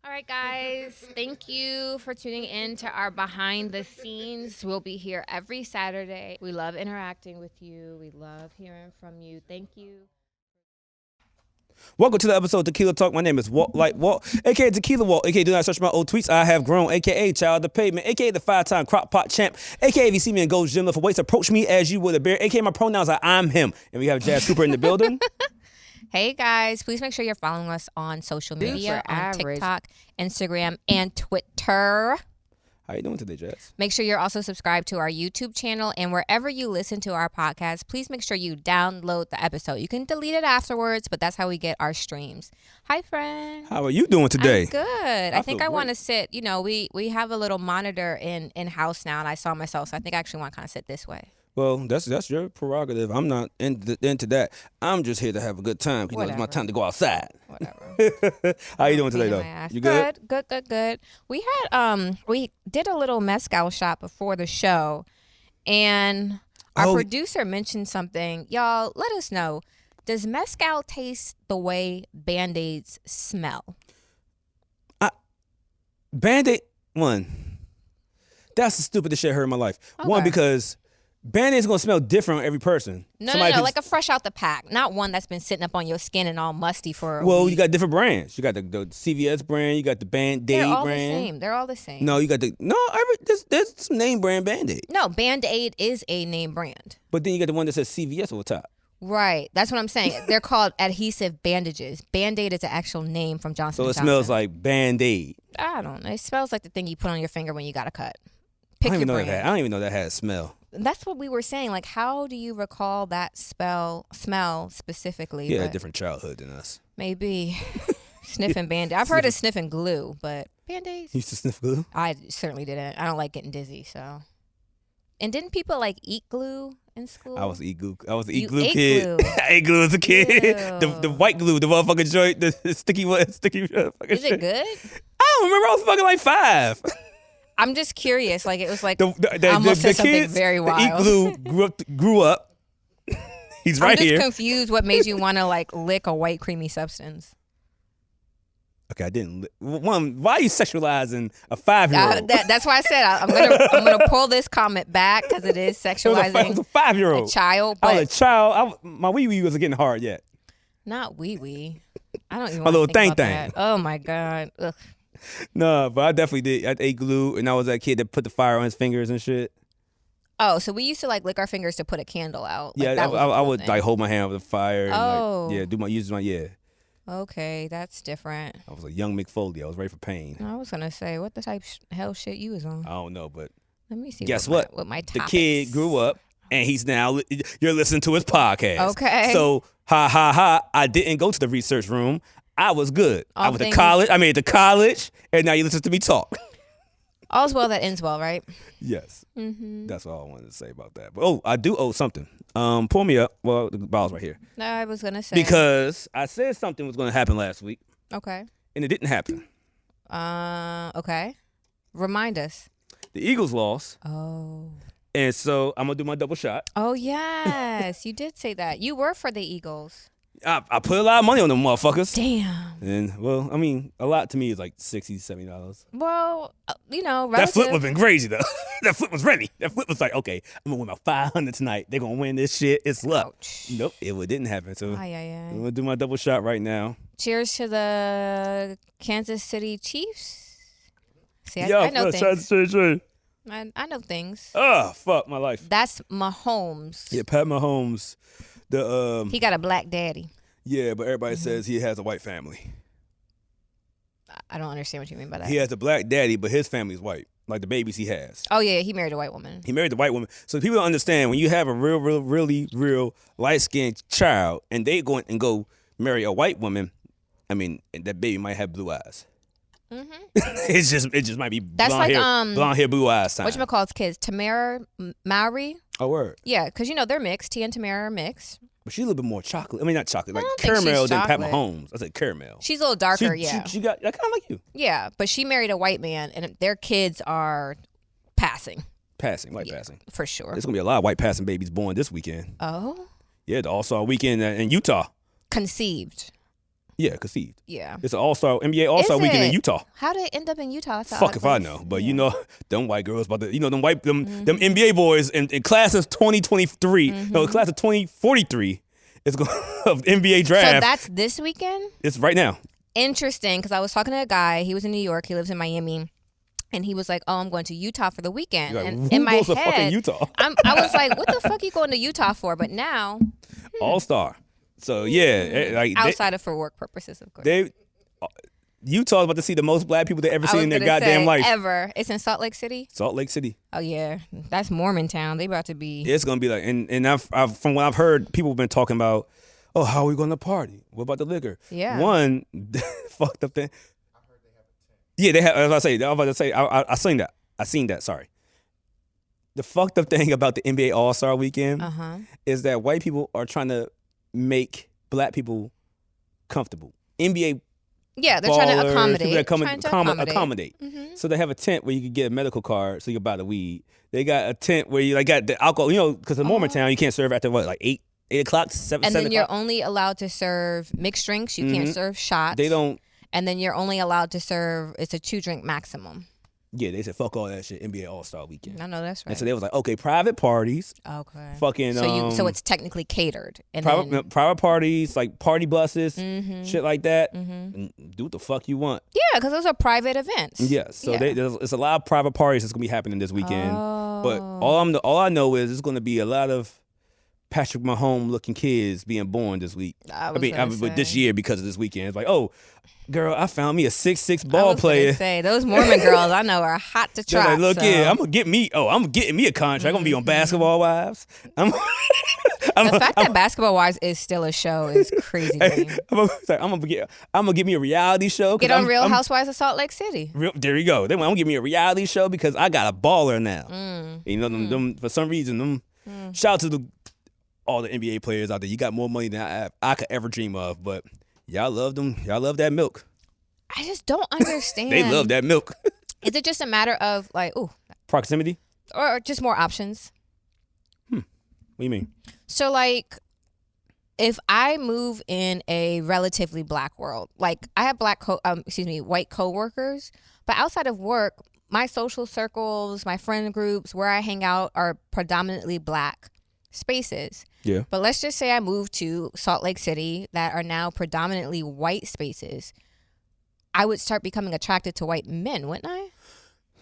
All right, guys. Thank you for tuning in to our behind the scenes. We'll be here every Saturday. We love interacting with you. We love hearing from you. Thank you. Welcome to the episode of TequilaTlk. My name is WalkLikeWalt, aka Tequila Walt, aka do not search my old tweets. I have grown, aka Child of the Pavement, aka the 5-time crock pot champ, aka if you see me in Gold's Gym for weights, approach me as you would a bear, aka my pronouns are I'm him. And we have Jas Coop in the building. Hey, guys. Please make sure you're following us on social media, on TikTok, Instagram, and Twitter. How you doing today, Jas? Make sure you're also subscribed to our YouTube channel, and wherever you listen to our podcast, please make sure you download the episode. You can delete it afterwards, but that's how we get our streams. Hi, friend. How are you doing today? I'm good. I think I feel want to great. sit, we have a little monitor in house now, and I saw myself, so I think I actually want to kind of sit this way. Well, that's your prerogative. I'm not into that. I'm just here to have a good time. You know, it's my Whatever. time to go outside. Whatever. How you doing today, Pain in though? my ass. You good? Good. We had we did a little mezcal shot before the show, and our producer mentioned something. Y'all, let us know. Does mezcal taste the way Band-Aids smell? Band-Aid, one. That's the stupidest shit I heard in my life. One, Okay. because Band-Aid's gonna smell different on every person. No, Somebody could- like a fresh out the pack, not one that's been sitting up on your skin and all musty for a Well, week. you got different brands. You got the CVS brand. You got the Band-Aid They're all brand. the same. They're all the same. No, you got there's some name brand Band-Aid. No, Band-Aid is a name brand. But then you got the one that says CVS over top. Right. That's what I'm saying. They're called adhesive bandages. Band-Aid is an actual name from Johnson So it & smells Johnson. like Band-Aid. I don't know. It smells like the thing you put on your finger when you got a cut. I Pick don't your even know brand. that. I don't even know that had a smell. That's what we were saying. Like, how do you recall that smell specifically? Yeah, a But different childhood than us. maybe sniffing Band-Aid. I've heard of sniffing glue, but Band-Aids? You used to sniff glue? I certainly didn't. I don't like getting dizzy, so. And didn't people like eat glue in school? I was the eat glue. I was the eat You glue ate kid. glue. I ate glue as a kid. The Ew. white glue, the motherfucking joint, the sticky fucking Is shit. it good? I don't remember. I was fucking like 5. I'm just curious. Like, it was like, The I almost said something kids, very the wild. eat glue grew up. He's I'm right just here. confused what made you want to like lick a white creamy substance. Okay, I didn't. One, why are you sexualizing a 5-year-old? That's why I said I'm gonna pull this comment back because it is It was a sexualizing a 5-year-old. child, I was but a child. My wee wee wasn't getting hard yet. not wee wee. I don't even My want to little think thing about that. thing. Oh my god. Ugh. No, but I definitely did. I ate glue, and I was that kid that put the fire on his fingers and shit. Oh, so we used to like lick our fingers to put a candle out. Like, Yeah, that was a I cool would thing. like hold my hand over the fire. And, Oh. like, yeah, use my. Okay, that's different. I was a young McFoley. I was ready for pain. I was gonna say, what the type hell shit you was on? I don't know, but Let me see. guess what? what? What my the topics. kid grew up, and he's now. You're listening to his podcast. Okay. So ha. I didn't go to the research room. I was good. I All went to things- college. I made it to college, and now you listen to me talk. All's well that ends well, right? Yes. Mm-hmm. That's all I wanted to say about that. But I do owe something. Pull me up. Well, the bottle's right here. No, I was gonna say Because I said something was going to happen last week, Okay. and it didn't happen. Okay. Remind us. The Eagles lost, Oh. and so I'm gonna do my double shot. Oh yes, you did say that. You were for the Eagles. I put a lot of money on them motherfuckers. Damn. And well, I mean, a lot to me is like $60, $70. Well, relative. That flip would have been crazy though. That flip was ready. That flip was like, okay, I'm gonna win about 500 tonight. They're gonna win this shit. It's luck. Ouch. Nope, it didn't happen. So Ay, I'm ay, gonna do my double shot right now. Cheers to the Kansas City Chiefs. See, Yo, I know things. Try. I know things. Oh, fuck my life. That's Mahomes. Yeah, Pat Mahomes. The He got a black daddy. Yeah, but everybody says he has a white family. I don't understand what you mean by that. He has a black daddy, but his family's white. Like the babies he has. Oh yeah, he married a white woman. He married the white woman. So people don't understand when you have a real light-skinned child and they go marry a white woman, I mean, that baby might have blue eyes. Mm-hmm. it just might be That's blonde like, hair, blonde hair, blue eyes time. Whatchamacallit's kids? Tamara Mowry. Oh, word. Yeah, because they're mixed. Tia and Tamara are mixed. But she's a little bit more chocolate. I mean, not chocolate, like don't think she's caramel than Pat chocolate. Mahomes. I said caramel. She's a little darker, yeah. She got kind of like you. Yeah, but she married a white man, and their kids are passing, White passing. for sure. There's going to be a lot of white passing babies born this weekend. Oh? Yeah, the All-Star weekend in Utah. Conceived. Yeah, conceived. Yeah. It's an all-star NBA All-Star weekend in Utah. How did it end up in Utah? Fuck if I know. But you know, them white girls about to, you know, them NBA boys in class of 2023, no, class of 2043 is going of NBA draft. So that's this weekend? It's right now. Interesting, because I was talking to a guy. He was in New York. He lives in Miami. And he was like, "Oh, I'm going to Utah for the weekend." Like, and who in my goes to head, fucking Utah? I was like, "What the fuck are you going to Utah for?" But now, All-star. So yeah, like outside of for work purposes, of course. Utah's about to see the most black people they ever I seen was in their gonna goddamn say, life. Ever. It's in Salt Lake City. Salt Lake City. Oh yeah, that's Mormon town. They about to be. It's gonna be like, and I've from what I've heard, people have been talking about, oh, how are we gonna party? What about the liquor? Yeah. One fucked up thing. I heard they have a tent. Yeah, they have. As I was about to say, I seen that. I seen that. Sorry. The fucked up thing about the NBA All-Star Weekend is that white people are trying to make black people comfortable. NBA. Yeah, they're trying to accommodate. Accommodate. So they have a tent where you can get a medical card so you can buy the weed. They got a tent where you like got the alcohol, you know, because in Mormon town you can't serve after what, like 8 o'clock, 7 And then 7 you're o'clock? only allowed to serve mixed drinks. You can't serve shots. They don't. And then you're only allowed to serve, it's a 2-drink maximum. Yeah, they said fuck all that shit. NBA All-Star Weekend. I know that's right. And so they was like, okay, private parties. Okay. Fucking. So it's technically catered. And private parties, like party buses, shit like that. And do what the fuck you want. Yeah, because those are private events. Yeah, so it's a lot of private parties that's gonna be happening this weekend. Oh. But all I know is it's gonna be a lot of Patrick Mahomes looking kids being born this week. I mean, this year because of this weekend. It's like, oh, girl, I found me a 6'6" ball player. Say those Mormon girls I know are hot to try. Like, look, I'm getting me a contract. I'm gonna be on Basketball Wives. The fact that Basketball Wives is still a show is crazy. I'm gonna get me a reality show. Get on Real Housewives of Salt Lake City. There you go. I'm gonna give me a reality show because I got a baller now. You know, them for some reason, shout out to all the NBA players out there. You got more money than I could ever dream of, but y'all love them. Y'all love that milk. I just don't understand. They love that milk. Is it just a matter of like, proximity? Or just more options? What do you mean? So like, if I move in a relatively black world, like I have white coworkers, but outside of work, my social circles, my friend groups, where I hang out are predominantly black spaces. Yeah. But let's just say I move to Salt Lake City that are now predominantly white spaces. I would start becoming attracted to white men, wouldn't I?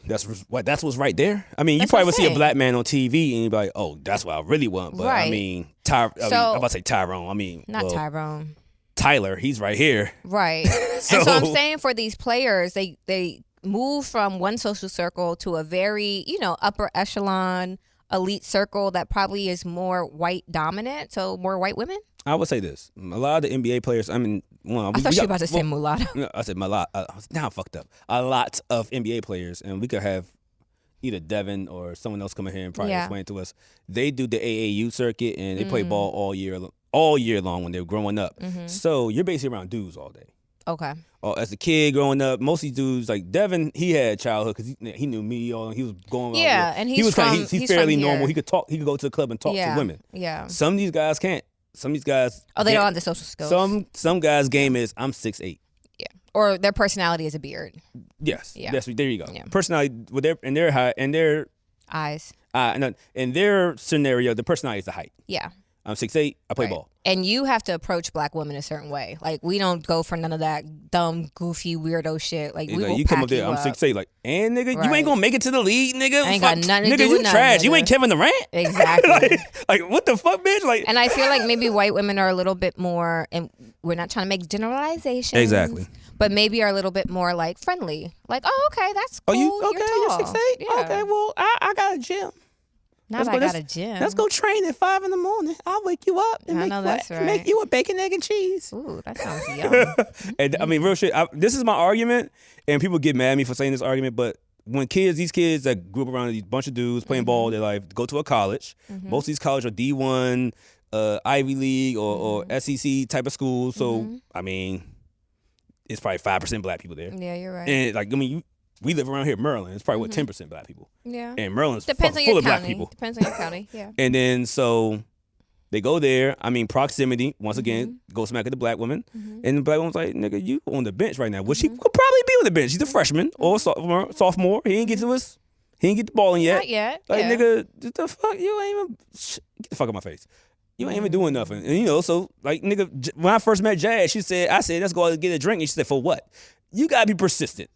That's what's right there. I mean, you probably would see a black man on TV and you'd be like, oh, that's what I really want. But I mean, I'm about to say Tyrone. I mean, Tyrone. Tyler, he's right here. Right. So I'm saying for these players, they move from one social circle to a very, upper echelon elite circle that probably is more white dominant, so more white women. I would say this: a lot of the NBA players. I mean, I thought you were about to say mulatto. No, I said mulatto. Now I'm fucked up. A lot of NBA players, and we could have either Devin or someone else come in here and probably explain to us. They do the AAU circuit and they play ball all year long when they're growing up. So you're basically around dudes all day. Okay. As a kid growing up, most of these dudes, like Devin, he had childhood because he knew me. He was going. Yeah, and he's fairly normal. He could talk. He could go to the club and talk to women. Yeah. Some of these guys can't. Some of these guys. Oh, they don't have the social skills. Some guys' game is I'm 6'8". Yeah. Or their personality is a beard. Yes. Yeah. There you go. Yeah. Personality with their eyes. In their scenario, the personality is the height. Yeah. I'm 6'8". I play ball. And you have to approach black women a certain way. Like, we don't go for none of that dumb, goofy, weirdo shit. Like, we will you pack come up there, I'm 6'8". Like, and nigga, you ain't gonna make it to the league, nigga. I ain't got nothing to do with you trash. Nigga. You ain't Kevin Durant. Exactly. like, what the fuck, bitch? Like, and I feel like maybe white women are a little bit more, and we're not trying to make generalizations. Exactly. But maybe are a little bit more like friendly. Like, oh, okay, that's cool. You're tall. 6'8"? Yeah. Okay, well, I got a gym. I got a gym. Let's go train at 5 a.m. I'll wake you up and make you a bacon, egg, and cheese. Ooh, that sounds yum. And I mean, real shit. This is my argument, and people get mad at me for saying this argument, but when these kids that grew up around these bunch of dudes playing ball, they like go to a college. Most of these colleges are D1, Ivy League, or SEC type of schools. So, I mean, it's probably 5% black people there. Yeah, you're right. And we live around here in Maryland. It's probably 10% black people. Yeah. And Maryland's Depends on full your of black county. people. Depends on your county, yeah. And then so They go there. I mean, proximity, once again, go smack at the black woman. And the black woman's like, nigga, you on the bench right now. Well, she could probably be on the bench. She's a freshman or sophomore. He ain't get the ball in yet. Not yet. Like, yeah. nigga, what the fuck? You ain't even, get the fuck out my face. You ain't even doing nothing. And, you know, so, like, nigga, when I first met Jas, I said, let's go out and get a drink. And she said, for what? You got to be persistent.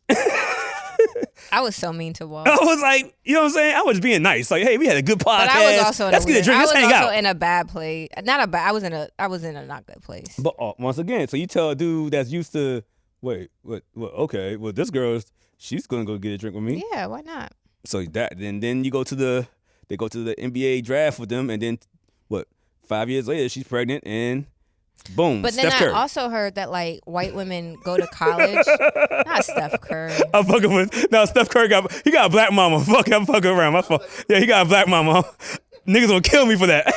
I was so mean to Walt. I was like, you know what I'm saying? I was being nice. Like, hey, we had a good podcast. But I was also let's get a drink. Let's hang out. I was also in a bad place. I was in a not good place. But once again, so you tell a dude that's used to, wait, what? Okay, well, this she's gonna go get a drink with me. Yeah, why not? So then you go to the NBA draft with them, and then 5 years later she's pregnant and boom. But then Steph Curry. I also heard that like white women go to college. Not Steph Curry. I'm fucking with Steph Curry got a black mama. I'm fucking around. My fault. Yeah, he got a black mama. Niggas gonna kill me for that.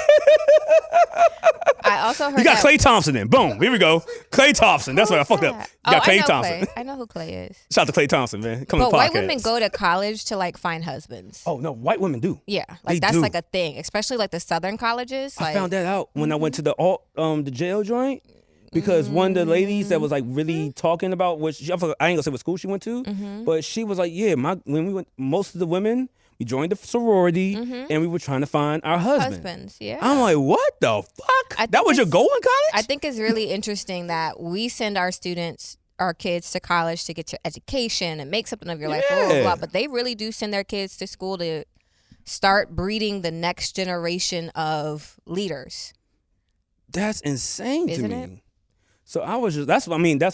I also heard you got Klay Thompson then. Boom. Here we go. Klay Thompson. That's what I fucked up. You got Klay Thompson. I know who Klay is. Shout out to Klay Thompson, man. Come but to the white podcast. women go to college to like find husbands. Oh no, white women do. Yeah, They like that's do. like a thing, especially like the southern colleges. I found that out when I went to the jail joint. Because one of the ladies that was like really talking about I ain't gonna say what school she went to, but she was like, yeah, when we went, most of the women, we joined the sorority and we were trying to find our husbands. Yeah. I'm like, what the fuck? That was your goal in college? I think it's really interesting that we send our kids to college to get your education and make something of your life, blah, blah, blah. But they really do send their kids to school to start breeding the next generation of leaders. That's insane Isn't to me. it? So I was just, that's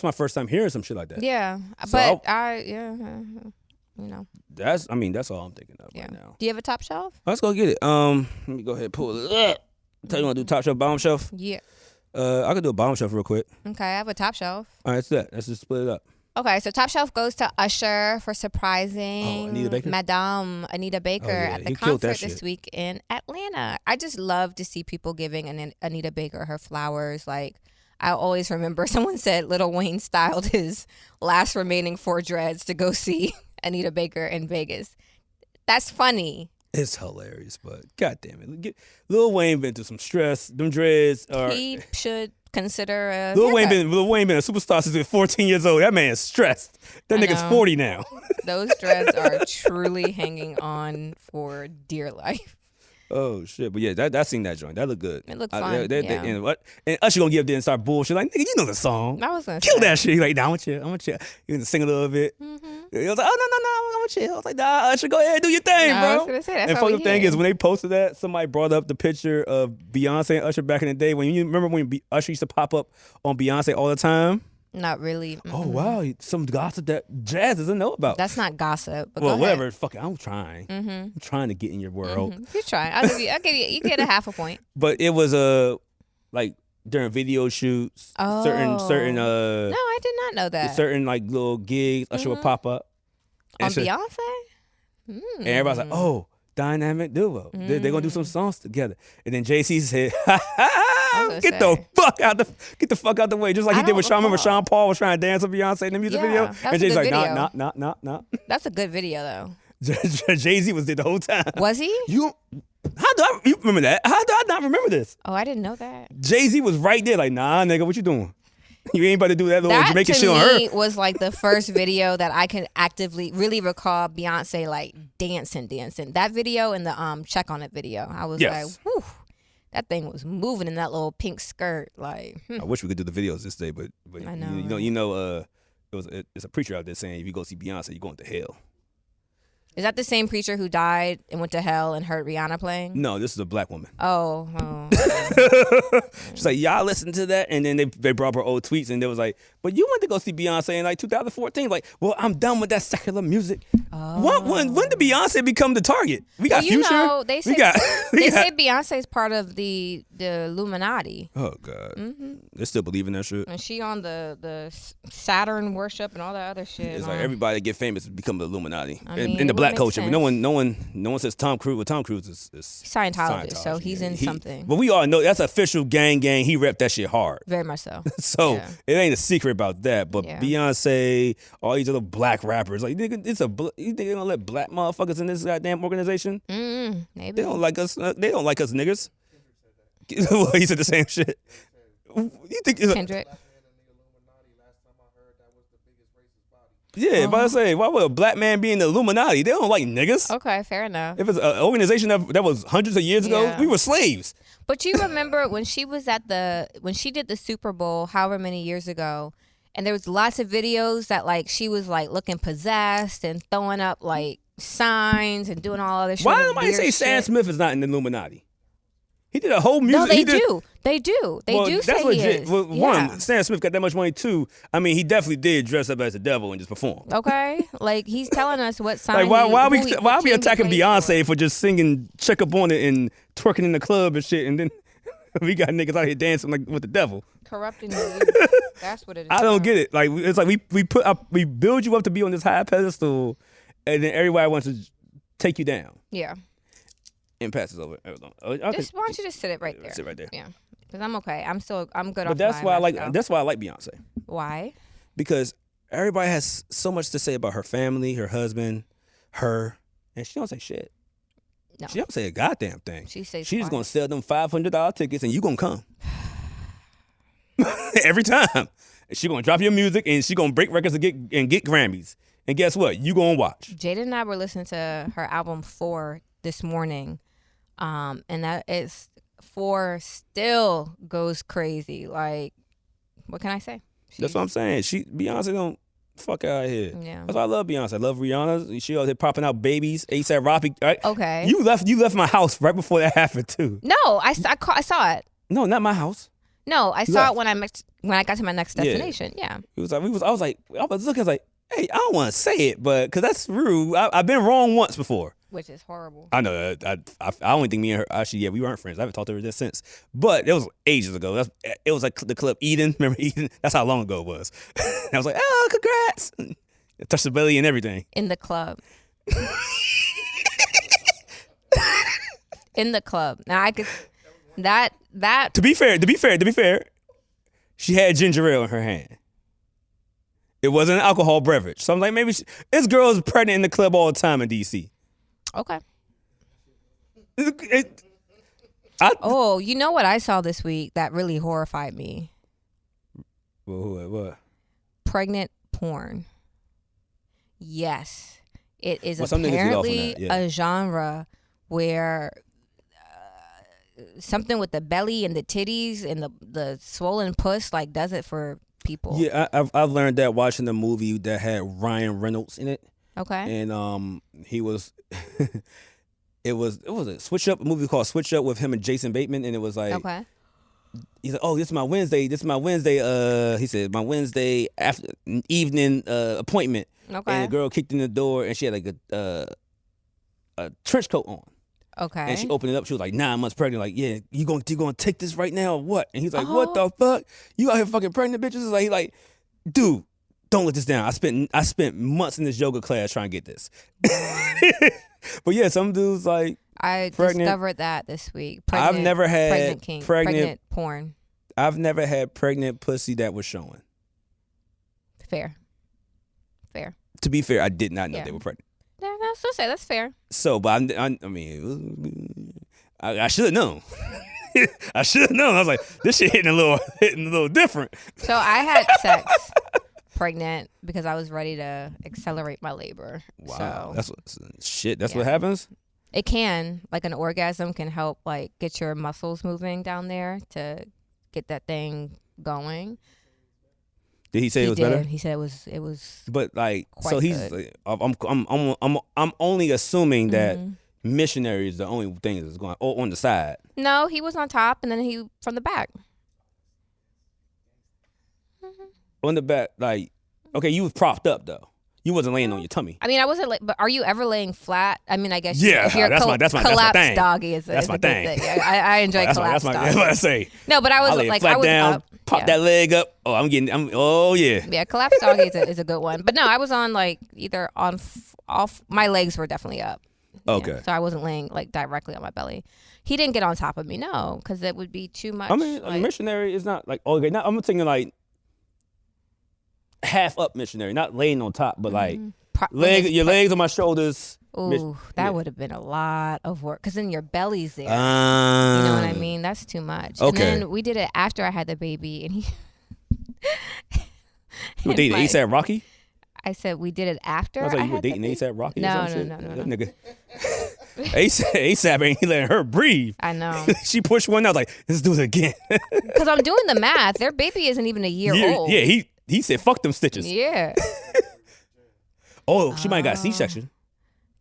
my first time hearing some shit like that. Yeah. So but you know. That's all I'm thinking of right now. Do you have a top shelf? Let's go get it. Let me go ahead and pull it up. Tell you want to do top shelf, bottom shelf? Yeah. I could do a bottom shelf real quick. Okay, I have a top shelf. All right, that's that. Let's just split it up. Okay, so top shelf goes to Usher for surprising Anita Baker? Madame Anita Baker yeah, at the he killed that concert this shit. week in Atlanta. I just love to see people giving Anita Baker her flowers. Like, I always remember someone said Lil Wayne styled his last remaining 4 dreads to go see Anita Baker in Vegas. That's funny. It's hilarious, but god damn it. Lil Wayne been through some stress. Them dreads are... He should consider a Lil Wayne haircut. been a superstar since he was 14 years old. That man's stressed. That I nigga's know. 40 now. Those dreads are truly hanging on for dear life. Oh shit! But yeah, I seen that joint. That looked good. It looked fun. Yeah. And Usher gonna get up there and start bullshit like, nigga, you know the song. I was gonna Kill say. that shit. He's like, nah, I'm gonna chill. He gonna sing a little bit. He was like, oh no, I'm gonna chill. I was like, nah, Usher, go ahead, do your thing, No, bro. I was gonna say, that's and what funny we thing hear. is, when they posted that, somebody brought up the picture of Beyonce and Usher back in the day. When you remember when Usher used to pop up on Beyonce all the time. Not really. Oh wow, some gossip that Jas doesn't know about. That's not gossip. But well, go whatever. ahead. Fuck it, I'm trying. I'm trying to get in your world. You try. I'll give you. You get a half a point. But it was like during video shoots, certain No, I did not know that. certain like little gigs, Usher would pop up. On And so- Beyonce. and everybody's like, oh, dynamic duo. They're gonna do some songs together. And then JC said, get the fuck out the way. Just like he did with Sean. Remember Sean Paul was trying to dance with Beyonce in the music Yeah, video? that And was a Jay's good like, video. nah. That's a good video though. Jay-Z was there the whole time. Was he? You remember that? How do I not remember this? Oh, I didn't know that. Jay-Z was right there like, nah, nigga, what you doing? You ain't about to do that little That Jamaican to shit on her. me was like the first video that I could actively really recall Beyonce like dancing. That video and the Check on It video. I was Yes. like, whew, that thing was moving in that little pink skirt. Like, I wish we could do the videos this day, but I know. it's a preacher out there saying if you go see Beyonce, you're going to hell. is that the same preacher who died and went to hell and heard Rihanna playing? No, this is a black woman. Oh. She's like, y'all listen to that, and then they brought up her old tweets, and they was like, but you went to go see Beyonce in like 2014. Like, well, I'm done with that secular music. When did Beyonce become the target? We got Future. They say Beyonce's part of the Illuminati. Oh God, they still believe in that shit. And she on the Saturn worship and all that other shit. It's like everybody that get famous become the Illuminati I mean, in the it black would culture. make But no one says Tom Cruise. Well, Tom Cruise is Scientologist, so he's in something. But we all know that's official gang. He repped that shit hard. Very much so. So Yeah. it ain't a secret about that. But Yeah. Beyonce, all these other black rappers, like nigga, you think they gonna let black motherfuckers in this goddamn organization? Maybe. They don't like us. They don't like us niggas. Well, he said the same shit. You think Kendrick. Yeah, but I say, why would a black man be in the Illuminati? They don't like niggas. Okay, fair enough. If it's an organization that was hundreds of years ago, we were slaves. But you remember when she was when she did the Super Bowl, however many years ago, and there was lots of videos that like she was like looking possessed and throwing up like signs and doing all other shit. Why nobody say Sam Smith is not in the Illuminati? He did a whole music. No, they do. They do. They do say that's legit. he is. Well, one, Sam Smith got that much money too. I mean, he definitely did dress up as the devil and just perform. Okay, like he's telling us what sign. Like why are we attacking Beyonce for just singing "Check Up On It" and twerking in the club and shit, and then we got niggas out here dancing like with the devil. Corrupting you. That's what it is. I don't get it. Like it's like we build you up to be on this high pedestal, and then everybody wants to take you down. Yeah. And passes over. Why don't you just sit it right there? Sit right there. Yeah, because I'm okay. I'm good. But that's why I like. That's why I like Beyonce. Why? Because everybody has so much to say about her family, her husband, her, and she don't say shit. No. She don't say a goddamn thing. She's just gonna sell them $500 tickets, and you gonna come every time. And she gonna drop your music, and she gonna break records and get Grammys. And guess what? You gonna watch. Jada and I were listening to her album 4 this morning. And that is 4 still goes crazy. Like, what can I say? That's what I'm saying. Beyonce don't fuck out here. Yeah. That's why I love Beyonce. I love Rihanna. She out here popping out babies. ASAP Rocky. Right? Okay. You left my house right before that happened too. No, I saw it. No, not my house. No, I saw it when I got to my next destination. Yeah. It was like I was looking like, hey, I don't want to say it, but because that's rude. I've been wrong once before. Which is horrible. I know. I only think me and her, actually, we weren't friends. I haven't talked to her just since. But it was ages ago. It was like the club Eden. Remember Eden? That's how long ago it was. I was like, oh, congrats. Touched the belly and everything. In the club. In the club. Now I could, that. To be fair, she had ginger ale in her hand. It wasn't an alcohol beverage. So I'm like, maybe this girl is pregnant in the club all the time in D.C. Okay. You know what I saw this week that really horrified me? What? Pregnant porn. Yes. It is apparently a genre where something with the belly and the titties and the swollen puss like does it for people. Yeah, I've learned that watching the movie that had Ryan Reynolds in it. Okay. And he was it was a movie called Switch Up with him and Jason Bateman, and it was like, okay. He's like, oh, this is my Wednesday. He said, my Wednesday after evening appointment. Okay. And the girl kicked in the door, and she had like a trench coat on. Okay. And she opened it up. She was like 9 months pregnant. Like, yeah, you gonna take this right now or what? And he's like, what the fuck? You out here fucking pregnant bitches? He's like, dude, don't let this down. I spent months in this yoga class trying to get this. But yeah, some dudes like I pregnant. discovered that this week. I've never had pregnant porn. I've never had pregnant pussy that was showing. Fair. To be fair, I did not know they were pregnant. Yeah, that's fair. So, but I mean, I should have known. I should have known. I was like, this shit hitting a little different. So I had sex pregnant because I was ready to accelerate my labor. Wow, so, that's what happens. It can, like an orgasm can help like get your muscles moving down there to get that thing going. Did he say it was better? He said it was. But like, so he's. Like, I'm only assuming that missionary is the only thing that's going on the side. No, he was on top, and then he from the back. On the back, like, okay, you was propped up though. You wasn't laying on your tummy. I mean, I wasn't. But are you ever laying flat? I mean, I guess. Yeah, if you're that's my collapsed thing. doggy is that's my thing. I enjoy collapsed doggy. That's what I say. No, but I was lay like, flat I was down, up. pop that leg up. Oh, oh yeah. Yeah, collapsed doggy is a good one. But no, I was on like either on off. My legs were definitely up. Okay. So I wasn't laying like directly on my belly. He didn't get on top of me, no, because that would be too much. I mean, a missionary is not like okay. Now I'm thinking like half up missionary, not laying on top, but like your legs on my shoulders, Ooh, that would have been a lot of work because then your belly's there. You know what I mean? That's too much. Okay. And then we did it after I had the baby, and he. You were dating ASAP Rocky? I said we did it after. I was like, I you were had dating ASAP Rocky? No. That nigga. ASAP ain't letting her breathe. I know. She pushed one. I was like, let's do it again. Because I'm doing the math. Their baby isn't even a year old. Yeah, he said, fuck them stitches. Yeah. Oh, she might have got a C-section.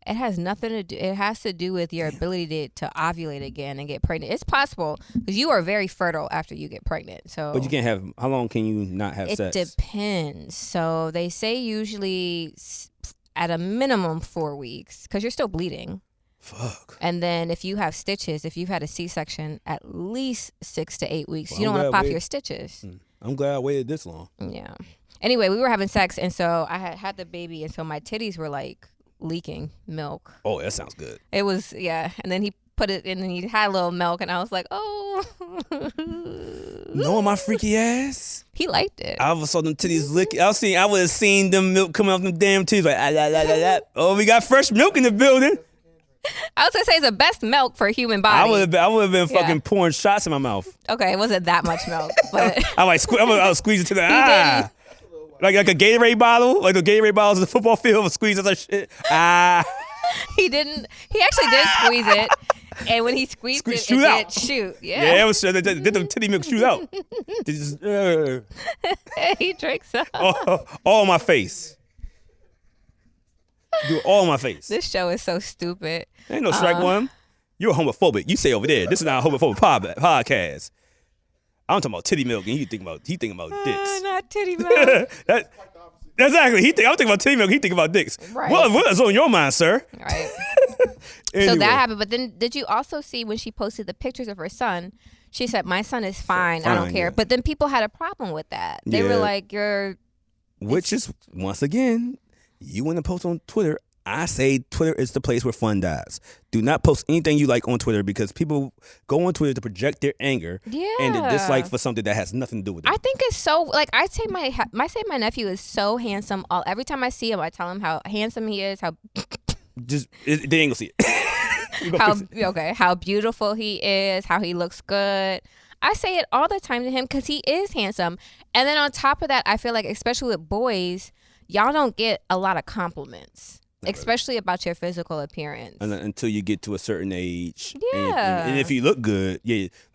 It has nothing to do. It has to do with your ability to ovulate again and get pregnant. It's possible because you are very fertile after you get pregnant. So, but you can't have. How long can you not have sex? It depends. So they say usually at a minimum 4 weeks because you're still bleeding. Fuck. And then if you have stitches, if you've had a C-section, at least 6 to 8 weeks. Well, you don't want to pop your stitches. I'm glad I waited this long. Yeah. Anyway, we were having sex, and so I had the baby, and so my titties were like leaking milk. Oh, that sounds good. It was, yeah. And then he put it in and he had a little milk and I was like, oh. Knowing my freaky ass. He liked it. I saw them titties lick. I would have seen them milk coming off them damn titties like, oh, we got fresh milk in the building. I was gonna say it's the best milk for a human body. I would have been fucking pouring shots in my mouth. Okay, it wasn't that much milk, but I was squeeze it to the like a Gatorade bottle, like the Gatorade bottles in the football field, was squeeze that shit. He didn't. He actually did squeeze it, and when he squeezed it, shoot out. Did shoot. Yeah, yeah, it was. Did the titty milk shoot out? He drinks up. All my face. Do all my face. This show is so stupid. Ain't no strike one. You're homophobic. You say over there. This is not a homophobic podcast. I'm talking about titty milk, and he thinking about dicks. Not titty milk. Exactly. I'm thinking about titty milk. He thinking about dicks. Right. What is on your mind, sir? Right. Anyway. So that happened. But then, did you also see when she posted the pictures of her son? She said, "My son is fine. I don't care." Yeah. But then people had a problem with that. They were like, "You're," which is once again, you want to post on Twitter. I say Twitter is the place where fun dies. Do not post anything you like on Twitter because people go on Twitter to project their anger and their dislike for something that has nothing to do with it. I think it's so, like, I say my nephew is so handsome. Every time I see him, I tell him how handsome he is, how they ain't gonna see it. How beautiful he is, how he looks good. I say it all the time to him because he is handsome. And then on top of that, I feel like, especially with boys, y'all don't get a lot of compliments. Especially about your physical appearance. Until you get to a certain age. Yeah. And if you look good,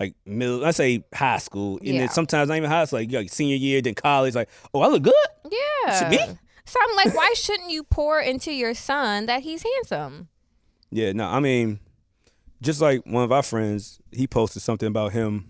like middle, I say high school. And then sometimes not even high school, like senior year, then college, like, oh, I look good? Yeah. Should me? So I'm like, why shouldn't you pour into your son that he's handsome? Yeah, no, I mean, just like one of our friends, he posted something about him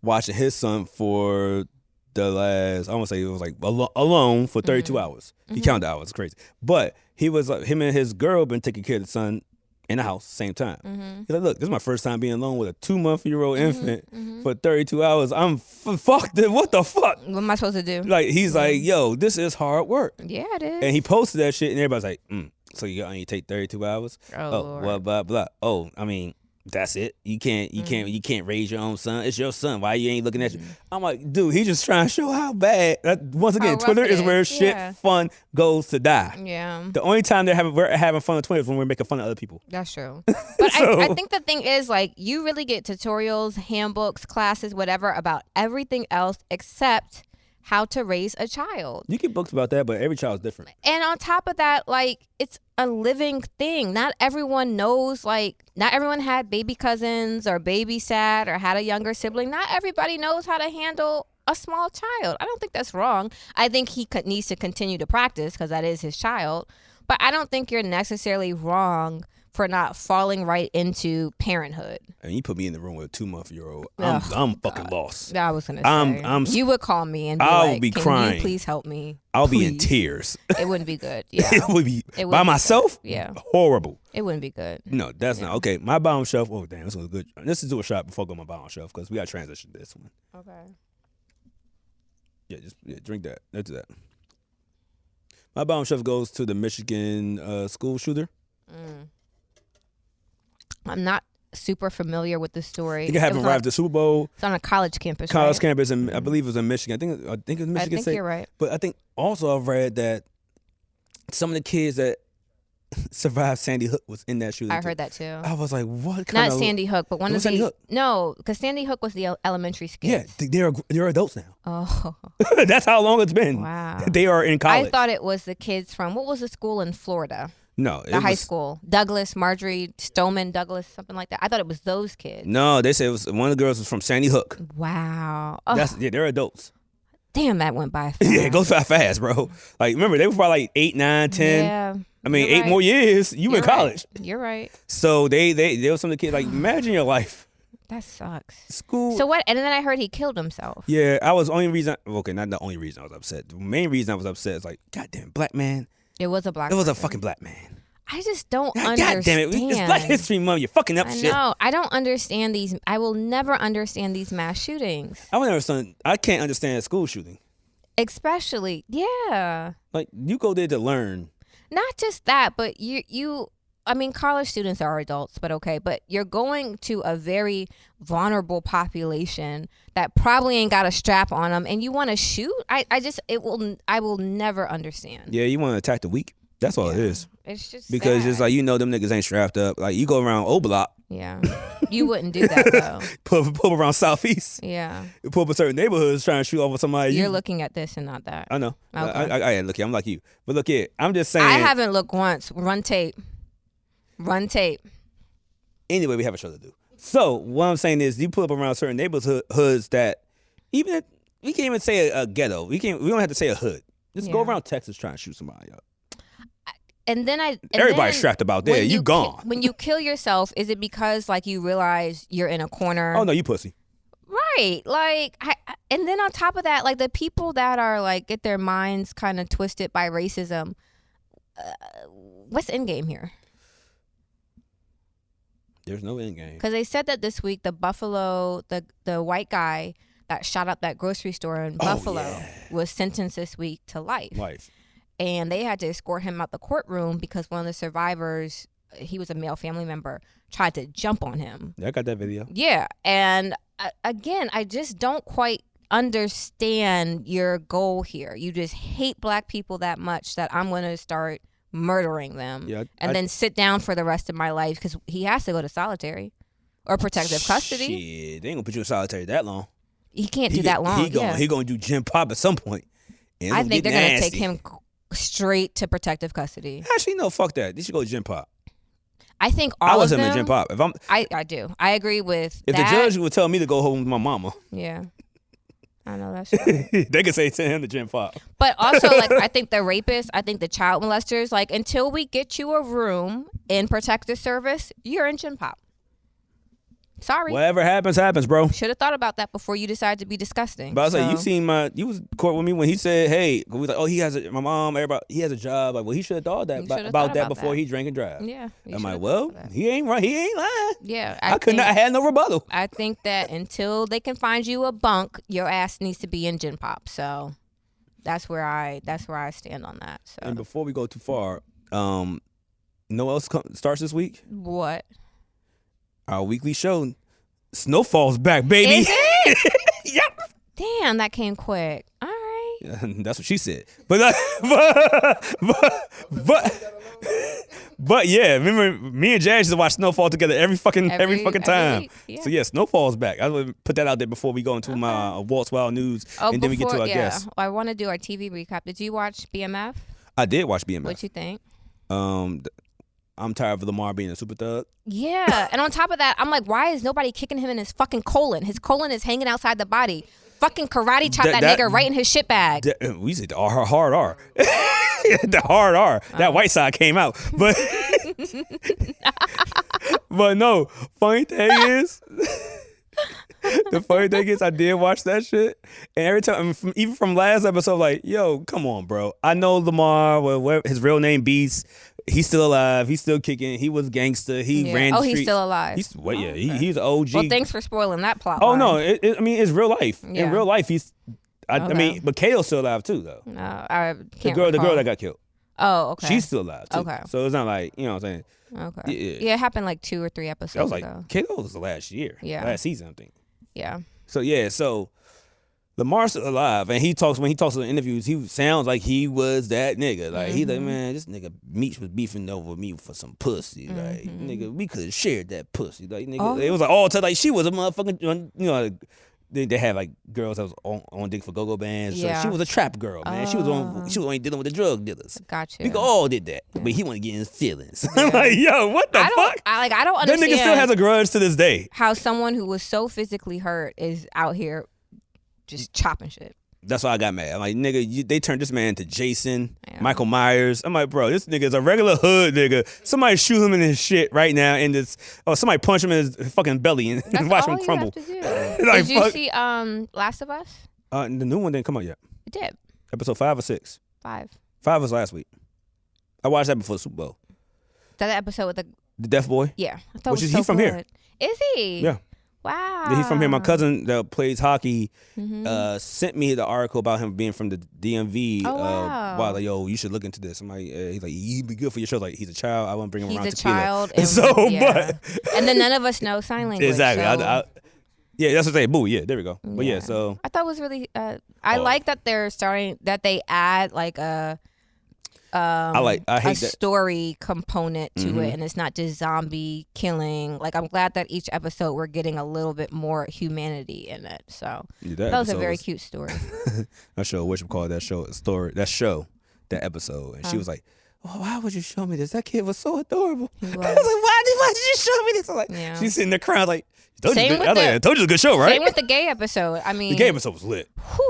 watching his son for the last, I want to say it was like alone for 32 hours. He counted hours, it's crazy. But he was like, him and his girl been taking care of the son in the house same time. He's like, look, this is my first time being alone with a 2-month-old infant for 32 hours. I'm fucked. What the fuck? What am I supposed to do? Like, he's like, yo, this is hard work. Yeah, it is. And he posted that shit and everybody's like, so you only take 32 hours? Oh, blah, blah, blah. Oh, I mean, that's it. You can't raise your own son. It's your son. Why you ain't looking at you? I'm like, dude, he's just trying to show how bad. Once again, Twitter is where shit fun goes to die. Yeah. The only time we're having fun on Twitter is when we're making fun of other people. That's true. But I think the thing is, like, you really get tutorials, handbooks, classes, whatever, about everything else except how to raise a child. You get books about that, but every child's different. And on top of that, like, it's a living thing. Not everyone knows, like, not everyone had baby cousins or babysat or had a younger sibling. Not everybody knows how to handle a small child. I don't think that's wrong. I think he needs to continue to practice because that is his child. But I don't think you're necessarily wrong for not falling right into parenthood. And you put me in the room with a 2-month-old. I'm fucking lost. I was gonna say. You would call me and I would be crying. Can you please help me? I'll be in tears. It wouldn't be good. Yeah. It would be by myself. Yeah. Horrible. It wouldn't be good. No, that's not okay. My bottom shelf. Oh damn, this was good. Let's do a shot before I go to my bottom shelf because we got to transition this one. Okay. Yeah, just drink that. Let's do that. My bottom shelf goes to the Michigan school shooter. I'm not super familiar with the story. He happened right after the Super Bowl. It's on a college campus. Campus, and I believe it was in Michigan. I think it was Michigan State. You're right. But I think also I've read that some of the kids that survived Sandy Hook was in that shooting. I heard that too. I was like, what kind Not of... Sandy Hook, but one of Sandy the... Hook? No, because Sandy Hook was the elementary kids. Yeah, they're adults now. Oh. That's how long it's been. Wow. They are in college. I thought it was the kids from... What was the school in Florida? No. The high school. Douglas, Marjorie Stoneman Douglas, something like that. I thought it was those kids. No, they said it was one of the girls was from Sandy Hook. Wow. Oh. They're adults. Damn, that went by fast. Yeah, it goes by fast, bro. Like, remember, they were probably like 8, 9, 10. Yeah. I mean, 8 more years, you in college. You're right. So they were some of the kids, like, imagine your life. That sucks. School. So what? And then I heard he killed himself. Yeah, I was only reason. Okay, not the only reason I was upset. The main reason I was upset is like, goddamn, black man. It was a black. It was person. a fucking black man. I just don't understand. God damn it! It's Black History Month. You're fucking up shit. No, I don't understand these. I will never understand these mass shootings. I can't understand a school shooting. Especially, yeah. Like, you go there to learn. Not just that, but I mean, college students are adults, but okay. But you're going to a very vulnerable population that probably ain't got a strap on them, and you want to shoot. I will never understand. Yeah, you want to attack the weak. That's all it is. It's just because sad. it's like, them niggas ain't strapped up. Like, you go around Ouu Block. Yeah, you wouldn't do that though. pull around Southeast. Yeah, you pull up in certain neighborhoods trying to shoot off of somebody. You're looking at this and not that. I know. Okay. I look here. I'm like you, but look here. I'm just saying. I haven't looked once. Run tape. Anyway, we have a show to do. So what I'm saying is, you pull up around certain neighborhoods that even if, we can't even say a ghetto. We don't have to say a hood. Just go around Texas trying to shoot somebody up. And then everybody's strapped about there. You gone. When you kill yourself, is it because like you realize you're in a corner? Oh no, you pussy. Right. Like, and then on top of that, like the people that are like get their minds kind of twisted by racism. What's the end game here? There's no end game. Because they said that this week the Buffalo, the white guy that shot up that grocery store in Buffalo was sentenced this week to life. And they had to escort him out the courtroom because one of the survivors, he was a male family member, tried to jump on him. Yeah, I got that video. Yeah. And again, I just don't quite understand your goal here. You just hate black people that much that I'm going to start murdering them and then sit down for the rest of my life because he has to go to solitary or protective custody. Shit, they ain't going to put you in solitary that long. He can't do that long. He going to do gym pop at some point. I think they're going to take him straight to protective custody. Actually, no, fuck that. They should go to gym pop. I think all of them. I was him in gym pop. I do. I agree with if that. the judge would tell me to go home with my mama. Yeah. I know that's right. They could say to him the gym pop. But also, like, I think the rapists, I think the child molesters, like, until we get you a room in protective service, you're in gym pop. Sorry. Whatever happens, happens, bro. Should have thought about that before you decided to be disgusting. But I was like, you was in court with me when he said, hey, we was like, oh, he has my mom, everybody, he has a job. Like, well, he should have thought that about that before he drank and drive. Yeah. I'm like, well, he ain't right. He ain't lying. Yeah. I had no rebuttal. I think that until they can find you a bunk, your ass needs to be in gym pop. So that's where I stand on that. So. And before we go too far, know what else starts this week? What? Our weekly show, Snowfall's back, baby. Is it? Yep. Damn, that came quick. All right. That's what she said. But yeah, remember me and Jas used to watch Snowfall together every fucking time. Yeah. So yeah, Snowfall's back. I would put that out there before we go into my Walt's Wild News, and then we get to our guests. I want to do our TV recap. Did you watch BMF? I did watch BMF. What you think? I'm tired of Lamar being a super thug. Yeah, and on top of that, I'm like, why is nobody kicking him in his fucking colon? His colon is hanging outside the body. Fucking karate chop that nigga right in his shit bag. We said the hard R. The hard R. That white side came out. But but no, funny thing is, I did watch that shit. And every time, even from last episode, like, yo, come on, bro. I know Lamar, his real name Beast. He's still alive. He's still kicking. He was gangster. He ran the streets. He's still alive. He's an OG. Well, thanks for spoiling that plot. Oh, no. I mean, it's real life. Yeah. In real life, he's... I mean, but Kato's still alive, too, though. No, I can't the girl that got killed. Oh, okay. She's still alive, too. Okay. So it's not like, you know what I'm saying? Okay. Yeah, it happened like 2 or 3 episodes ago. Kato was the last year. Yeah. Last season, I think. Yeah. So, yeah. So, Lamar's still alive, and when he talks in interviews, he sounds like he was that nigga. Like he like, man, this nigga Meech was beefing over me for some pussy. Like nigga, we could have shared that pussy. Like nigga, it was like all time. Like she was a motherfucking, you know. They had like girls that was on dick for go-go bands. So she was a trap girl, man. She was only dealing with the drug dealers. Gotcha. We all did that, but he wanted to get in his feelings. I'm like, yo, what the fuck? I don't understand. That nigga still has a grudge to this day. How someone who was so physically hurt is out here just chopping shit. That's why I got mad. I'm like, nigga, they turned this man into Jason, Michael Myers. I'm like, bro, this nigga is a regular hood nigga. Somebody shoot him in his shit right now, somebody punch him in his fucking belly and watch him crumble. Like, did you see Last of Us? The new one didn't come out yet. It did. Episode 5 or 6? 5. 5 was last week. I watched that before the Super Bowl. That episode with the deaf boy? Yeah. I thought Which is he from here? Is he? Yeah. Wow. Yeah, he's from here. My cousin that plays hockey sent me the article about him being from the DMV. Oh, wow. Wow, like, yo, you should look into this. I'm like, he's like, he'd be good for your show. Like, he's a child. I want to bring him around Tequila. He's a child. And then none of us know sign language. Exactly. So. Yeah, that's what they boo. Yeah, there we go. But yeah, so I thought it was really. I like that they're starting that they add like a. I hate that story component to it, and it's not just zombie killing. Like, I'm glad that each episode we're getting a little bit more humanity in it. So that was a very cute story. I show what you call that show story. That episode, and she was like, "Oh, why would you show me this? That kid was so adorable." I was like, "Why did you show me this?" I'm like, she's sitting there crying like. I told you it was a good show, right? Same with the gay episode. I mean, the gay episode was lit.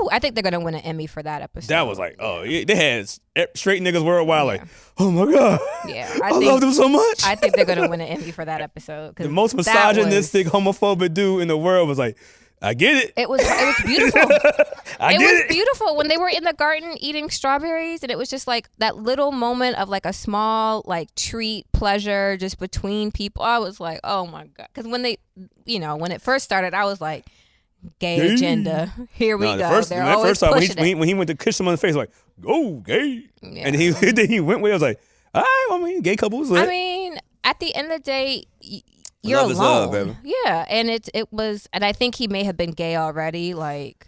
I think they're gonna win an Emmy for that episode. That was like, they had straight niggas worldwide like, oh my god, I love them so much. I think they're gonna win an Emmy for that episode. The most misogynistic, homophobic dude in the world was like, I get it. It was beautiful. It was beautiful when they were in the garden eating strawberries, and it was just like that little moment of like a small like treat pleasure just between people. I was like, oh my god, because when they, when it first started, I was like, gay agenda. Here we go. They're always pushing it. When he went to kiss him on the face, like, go gay, and he went with. I was like, all right, I mean, gay couples. I mean, at the end of the day. You're alone. Love, baby. Yeah, and it was, and I think he may have been gay already. Like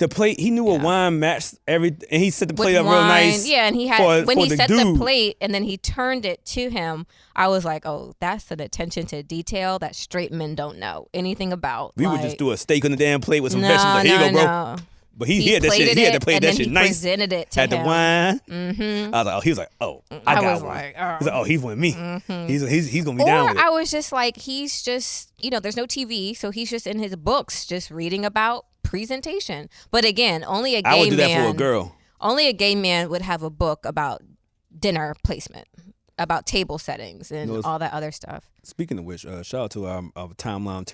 the plate, he knew a wine matched everything, and he set the plate up real nice. Yeah, and he had when he set the plate and then he turned it to him. I was like, oh, that's an attention to detail that straight men don't know anything about. We would just do a steak on the damn plate with some vegetables. Like, here you go, bro. But he had that shit. He had to play that shit nice. Presented it to him. Had the wine. I was like, he was like, I got one. Like, he's like, he's with me. He's gonna be down with it. I was just like, he's just, there's no TV, so he's just in his books, just reading about presentation. But again, only a gay man. I would do that for a girl. Only a gay man would have a book about dinner placement, about table settings, and all that other stuff. Speaking of which, shout out to our timeline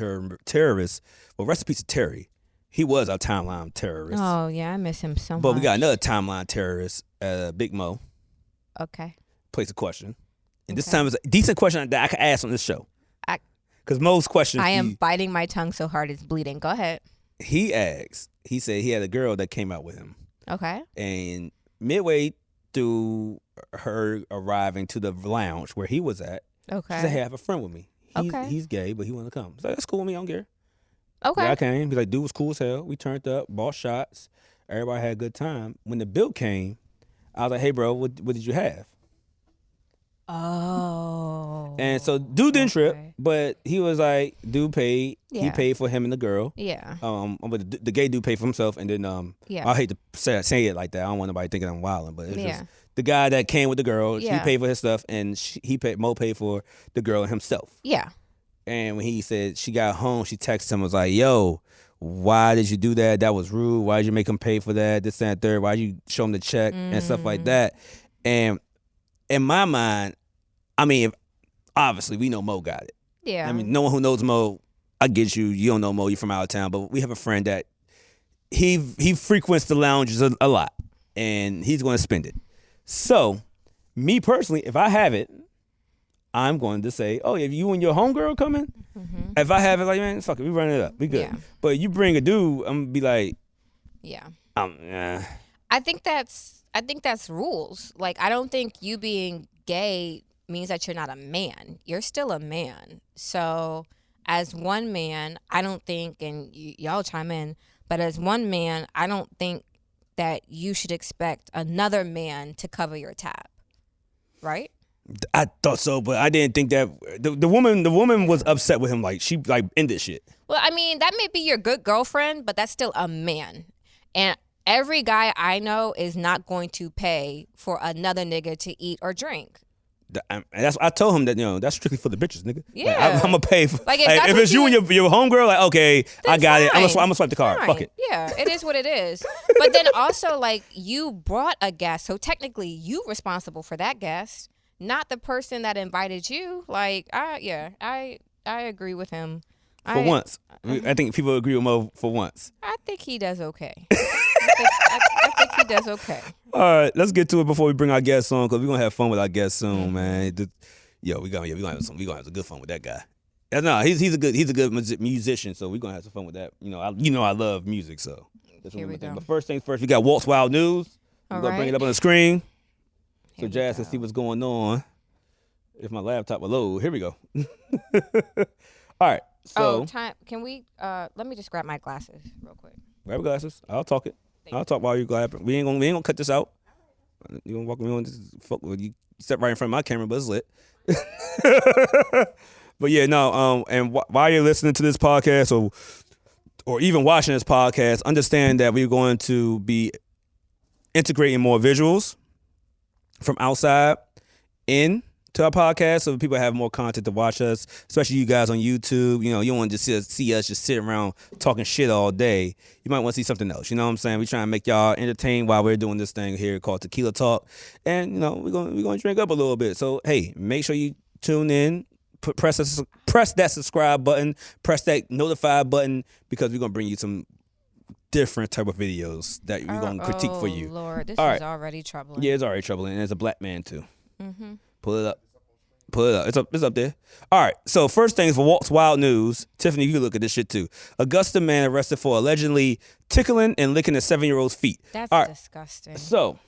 terrorist. Well, recipe to Terry. He was our timeline terrorist. Oh, yeah, I miss him so much. But we got another timeline terrorist, Big Mo. Okay. Plays a question. And this time is a decent question that I can ask on this show. Because most questions... I am biting my tongue so hard it's bleeding. Go ahead. He asked, he said he had a girl that came out with him. Okay. And midway through her arriving to the lounge where he was at, she said, hey, I have a friend with me. He's gay, but he wanted to come. So that's cool with me. I don't care. Okay. Yeah, I came. He's like, dude was cool as hell. We turned up, bought shots. Everybody had a good time. When the bill came, I was like, hey, bro, what did you have? Oh. And so dude didn't trip, but he was like, dude paid. Yeah. He paid for him and the girl. Yeah. But the gay dude paid for himself, and then I hate to say it like that. I don't want nobody thinking I'm wilding, but it's just the guy that came with the girl. He paid for his stuff, and Mo paid for the girl himself. Yeah. And when he said she got home, she texted him, was like, yo, why did you do that? That was rude. Why did you make him pay for that? This, that, and third. Why did you show him the check and stuff like that? And in my mind, I mean, obviously we know Mo got it. Yeah. I mean, no one who knows Mo, I get you. You don't know Mo. You're from out of town. But we have a friend that he frequents the lounges a lot, and he's going to spend it. So, me personally, if I have it, I'm going to say, oh, if you and your homegirl coming, if I have it, like, man, fuck it, we run it up. We good. Yeah. But you bring a dude, I'm going to be like, I think that's rules. Like, I don't think you being gay means that you're not a man. You're still a man. So as one man, I don't think, and y'all chime in, But as one man, I don't think that you should expect another man to cover your tab, right? I thought so, but I didn't think that the woman was upset with him. Like she like ended shit. Well, I mean, that may be your good girlfriend, but that's still a man. And every guy I know is not going to pay for another nigga to eat or drink. I told him that that's strictly for the bitches, nigga. Yeah, like, I'm gonna pay for. Like if it's you and your homegirl, like okay, I got it. I'm gonna swipe the card. Fine. Fuck it. Yeah, it is what it is. But then also like you brought a guest, so technically you responsible for that guest, not the person that invited you. Like I agree with him. For once, I think people agree with Mo for once. I think he does okay. I think he does okay. All right, let's get to it before we bring our guests on, because we're gonna have fun with our guests soon, man. We gonna have some good fun with that guy. No, he's a good musician, so we're gonna have some fun with that. I love music, so that's Here we go. But first things first, we got Walt's Wild News. We're gonna bring it up on the screen so Jas can see what's going on. If my laptop will load, here we go. All right. So, time. Can we? Let me just grab my glasses real quick. Grab your glasses. I'll talk it. I'll talk while you grab it. We ain't gonna cut this out. You gonna walk me on? Fuck with you. Step right in front of my camera, but it's lit. But yeah, no. And while you're listening to this podcast, or even watching this podcast, understand that we're going to be integrating more visuals from outside in to our podcast, so people have more content to watch us, especially you guys on YouTube. You don't want to just see us just sitting around talking shit all day. You might want to see something else. You know what I'm saying? We're trying to make y'all entertained while we're doing this thing here called TequilaTlk, and we're gonna drink up a little bit. So hey, make sure you tune in, press that subscribe button, press that notify button, because we're gonna bring you some different type of videos that we're gonna critique for you. Lord, this is already troubling. Yeah, it's already troubling, and as a black man too. Mm-hmm. Pull it up. It's up there. All right. So first things for Walt's Wild News. Tiffany, you can look at this shit too. Augusta man arrested for allegedly tickling and licking a 7-year-old's feet. That's disgusting. So,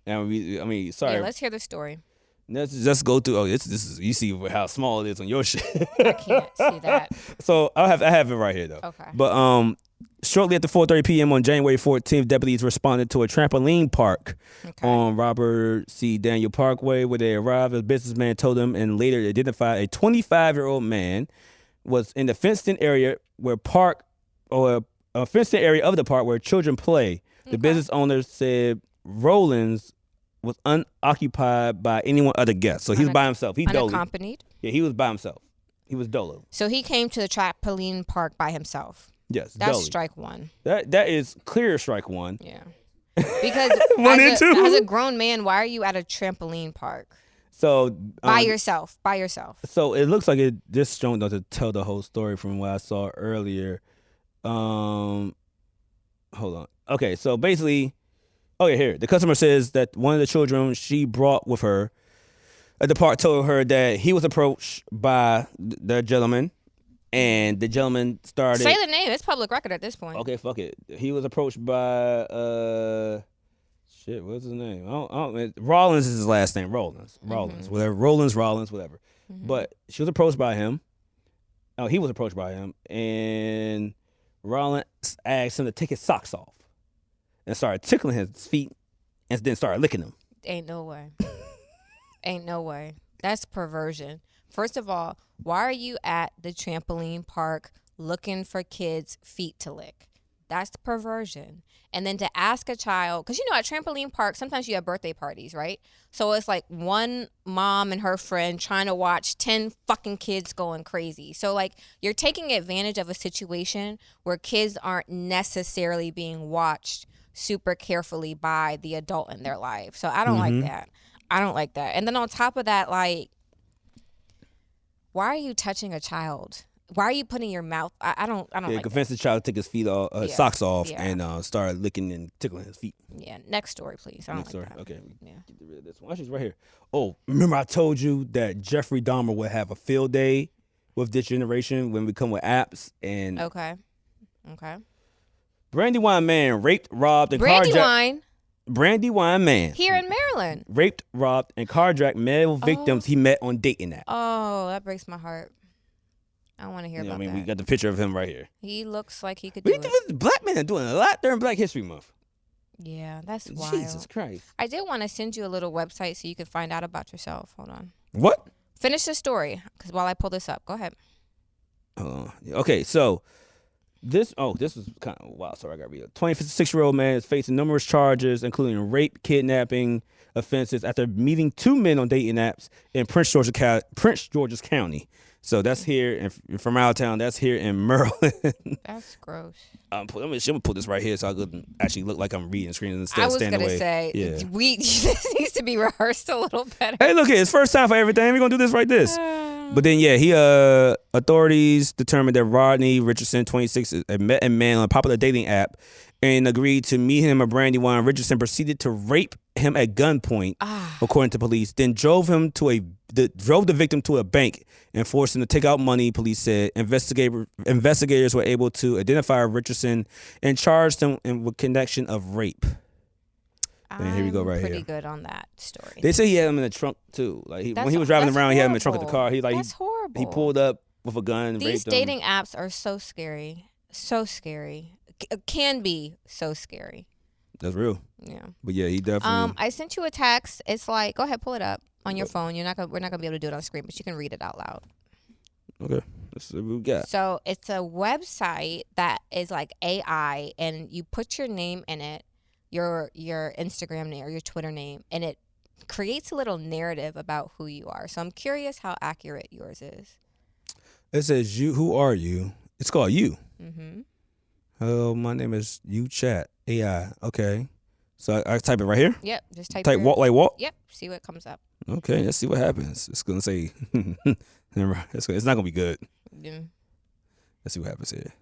sorry. Yeah, let's hear the story. Let's just go through. Oh, this is you see how small it is on your shit. I can't see that. So I have it right here though. Okay. But shortly after 4:30 p.m. on January 14th, deputies responded to a trampoline park on Robert C. Daniel Parkway, where they arrived. A businessman told them and later identified a 25-year-old man was in the fenced-in area a fenced-in area of the park where children play. The business owner said Rollins was unoccupied by anyone other guest. So he was by himself. He dolo. Unaccompanied? Yeah, he was by himself. He was dolo. So he came to the trampoline park by himself. Yes, that's dolo. strike one. That is clear strike one. Yeah. Because as a grown man, why are you at a trampoline park? So by yourself. So it looks like this joint doesn't tell the whole story from what I saw earlier. Hold on. Okay, so basically, here. The customer says that one of the children she brought with her at the park told her that he was approached by the gentleman, and the gentleman started. Say the name. It's public record at this point. Okay, fuck it. He was approached by what's his name? Rollins is his last name. Rollins, whatever. Rollins, whatever. Mm-hmm. But she was approached by him. Oh, he was approached by him, and Rollins asked him to take his socks off and started tickling his feet, and then started licking them. Ain't no way. Ain't no way. That's perversion. First of all, why are you at the trampoline park looking for kids' feet to lick? That's perversion. And then to ask a child, because at trampoline parks, sometimes you have birthday parties, right? So it's like one mom and her friend trying to watch 10 fucking kids going crazy. So like you're taking advantage of a situation where kids aren't necessarily being watched super carefully by the adult in their life. So I don't like that. I don't like that. And then on top of that, like, why are you touching a child? Why are you putting your mouth? I don't like convince the child to take his feet off, socks off, and start licking and tickling his feet. Yeah. Next story, please. I don't like that. Okay. Yeah. Get rid of this one. She's right here. Oh, remember I told you that Jeffrey Dahmer would have a field day with this generation when we come with apps and. Okay. Brandywine man raped, robbed, and carjacked. Brandywine man. Here in Maryland. Raped, robbed, and carjacked male victims he met on dating app. Oh, that breaks my heart. I don't want to hear You know about what I mean? that. We got the picture of him right here. He looks like he could do it. Black men are doing a lot during Black History Month. Yeah, that's wild. Jesus Christ. I did want to send you a little website so you could find out about yourself. Hold on. What? Finish the story, because while I pull this up, go ahead. Okay, so this is kind of wild. Sorry, I got to read it. 26-year-old man is facing numerous charges, including rape, kidnapping offenses, after meeting 2 men on dating apps in Prince George's County. So that's here, and from out of town, that's here in Maryland. That's gross. I'm gonna put this right here so I could actually look like I'm reading screen instead of standing away. I was gonna say, this needs to be rehearsed a little better. Hey, look here, it's first time for everything. We're gonna do this right this. But then, authorities determined that Rodney Richardson, 26, met a man on a popular dating app and agreed to meet him at Brandywine. Richardson proceeded to rape him at gunpoint, according to police. Then drove the victim to a bank and forced him to take out money. Police said investigators were able to identify Richardson and charged him with connection of rape. And here we go, right here. Pretty good on that story. They say he had him in the trunk too. Like when he was driving around, he had him in the trunk of the car. That's horrible. He pulled up with a gun and These raped him. dating apps are so scary. So scary. Can be so scary. That's real. Yeah. But yeah, he definitely. I sent you a text. It's like, go ahead, pull it up on your phone. We're not gonna be able to do it on screen, but you can read it out loud. Okay. Let's see what we got. So it's a website that is like AI, and you put your name in it, your Instagram name or your Twitter name, and it creates a little narrative about who you are. So I'm curious how accurate yours is. It says you. Who are you? It's called you. Mm-hmm. Hello, my name is you. Chat AI. Okay. So I type it right here. Yep. Just type Walt like Walt. Yep. See what comes up. Okay. Let's see what happens. It's gonna say. It's not gonna be good. Yeah. Let's see what happens here.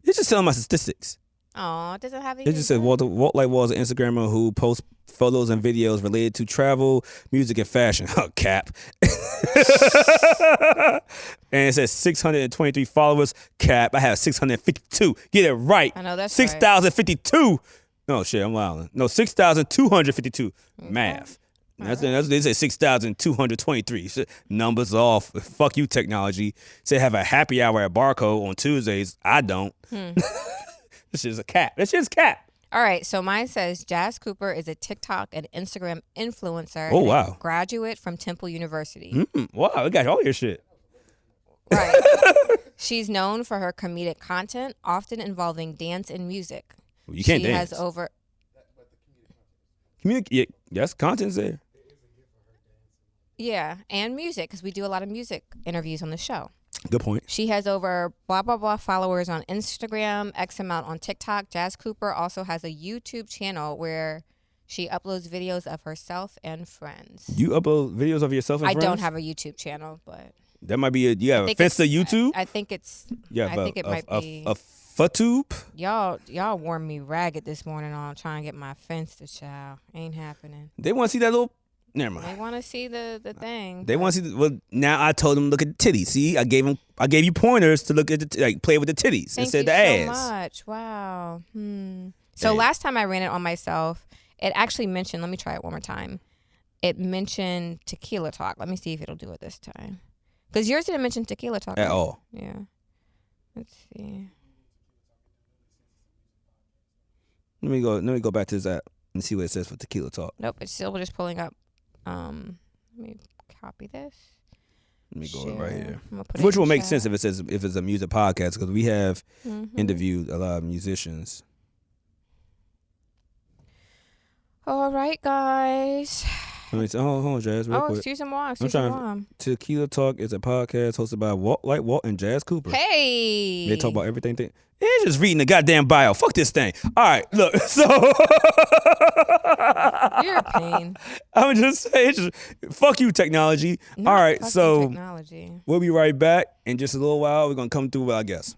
It's just telling my statistics. Oh, it doesn't have any. It just said Walt like Walt is an Instagrammer who posts photos and videos related to travel, music, and fashion. Cap. And it says 623 followers. Cap. I have 652. Get it right. I know that's 6,052. No shit, I'm lying. No, 6,252. Okay. Math. That's they say 6,223. Numbers off. Fuck you, technology. Say have a happy hour at Barcode on Tuesdays. I don't. This is a cap. This is cap. All right, so mine says Jas Cooper is a TikTok and Instagram influencer. Oh, and wow. a graduate from Temple University. Wow, we got all your shit. Right. She's known for her comedic content, often involving dance and music. Well, you can't dance. She has over. Yes, content's there. Yeah, and music, because we do a lot of music interviews on the show. Good point. She has over blah, blah, blah followers on Instagram, X amount on TikTok. Jas Cooper also has a YouTube channel where she uploads videos of herself and friends. You upload videos of yourself and friends? I don't have a YouTube channel, but... That might be you have a fence to YouTube? I think it's... Yeah, I think it might be... A FUTube? Y'all wore me ragged this morning on trying to get my fence to child. Ain't happening. They want to see that little... Never mind. They want to see the thing. They want to see. Well, now I told them look at the titties. See, I gave you pointers to look at play with the titties instead of the ass. Thank you so much. Wow. So last time I ran it on myself, it actually mentioned. Let me try it one more time. It mentioned TequilaTlk. Let me see if it'll do it this time. Because yours didn't mention TequilaTlk at all. Yeah. Let's see. Let me go back to this app and see what it says for TequilaTlk. Nope, it's still just pulling up. Let me copy this. Let me go right here. Which will make sense if it's a music podcast, because we have interviewed a lot of musicians. All right, guys. Let me say, hold on, Jas, real quick. Excuse me. TequilaTlk is a podcast hosted by Walt and Jas Cooper. Hey. They talk about everything. It's just reading the goddamn bio. Fuck this thing. All right, look. So you're a pain. I'm just saying, fuck you, technology. All right, so technology. We'll be right back in just a little while. We're gonna come through, I guess.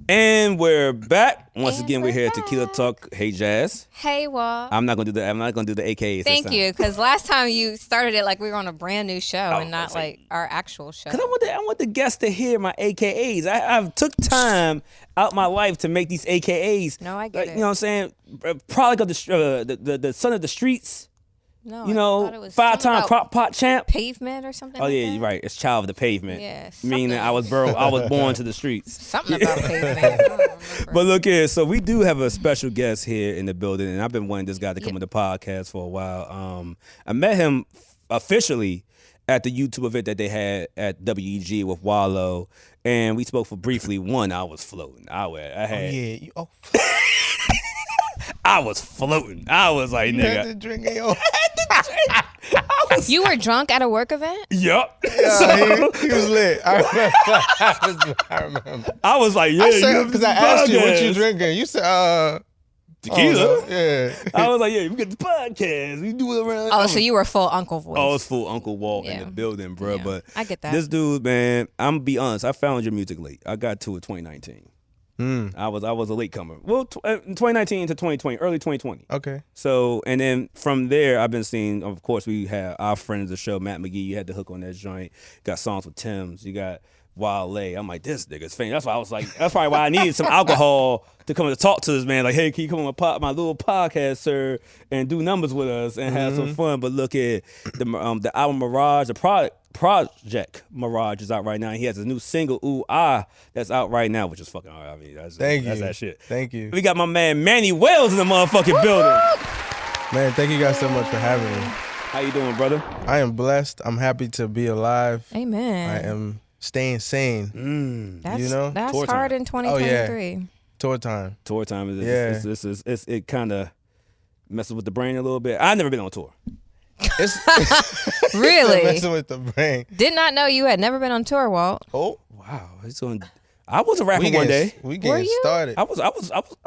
And we're back. Once again, we're here at TequilaTlk. Hey, Jas. Hey, Walt. I'm not gonna do the AKAs. Thank you, because last time you started it like we were on a brand new show and not like our actual show. Cause I want the guests to hear my AKAs. I've took time out my life to make these AKAs. No, I get it. You know what I'm saying? Product of the son of the streets. No, you I know, thought it was 5-time crock pot champ. Pavement or something. Oh like yeah, that? you're right. It's child of the pavement. Yeah, meaning I was born to the streets. Something about pavement. I don't remember. But look here, so we do have a special guest here in the building, and I've been wanting this guy to come on the podcast for a while. I met him officially at the YouTube event that they had at WEG with Wale, and we spoke for briefly. I was floating. I had. I was floating. I was like, nigga. Had to drink, yo. You were drunk at a work event? Yup. Yeah, he was lit. I remember. I was like, yeah, Because I asked you what you drinking. You said, tequila. Yeah. I was like, yeah, we get the podcast. We do it around. Oh, so you were full uncle voice. Oh, it's full Uncle Walt in the building, bro. Yeah, But I get that. This dude, man, I'm gonna be honest. I found your music late. I got to it 2019. I was a late comer. Well, 2019 to 2020, early 2020. Okay. So, and then from there, I've been seeing. Of course, we had our friend of the show, Matt McGee. You had the hook on that joint. Got songs with Tems. You got Wale. I'm like, this nigga's famous. That's why I was like, that's probably why I needed some alcohol to come and talk to this man. Like, hey, can you come on my little podcast, sir, and do numbers with us and have some fun? But look at the album Mirage, the project Mirage is out right now. He has a new single, Ouu Ahh, that's out right now, which is fucking hard. I mean, that's that shit. Thank you. We got my man Mannywellz in the motherfucking building. Man, thank you guys so much for having me. How you doing, brother? I am blessed. I'm happy to be alive. Amen. I am staying sane. That's, you know? that's Tour hard time. in 2023. Tour time. Tour time is Yeah. it kind of messes with the brain a little bit. I've never been on tour. It's Really? messing with the brain. Did not know you had never been on tour, Walt. Oh, Wow, I was a rapper one day. We Were getting you? started. I was. I mean,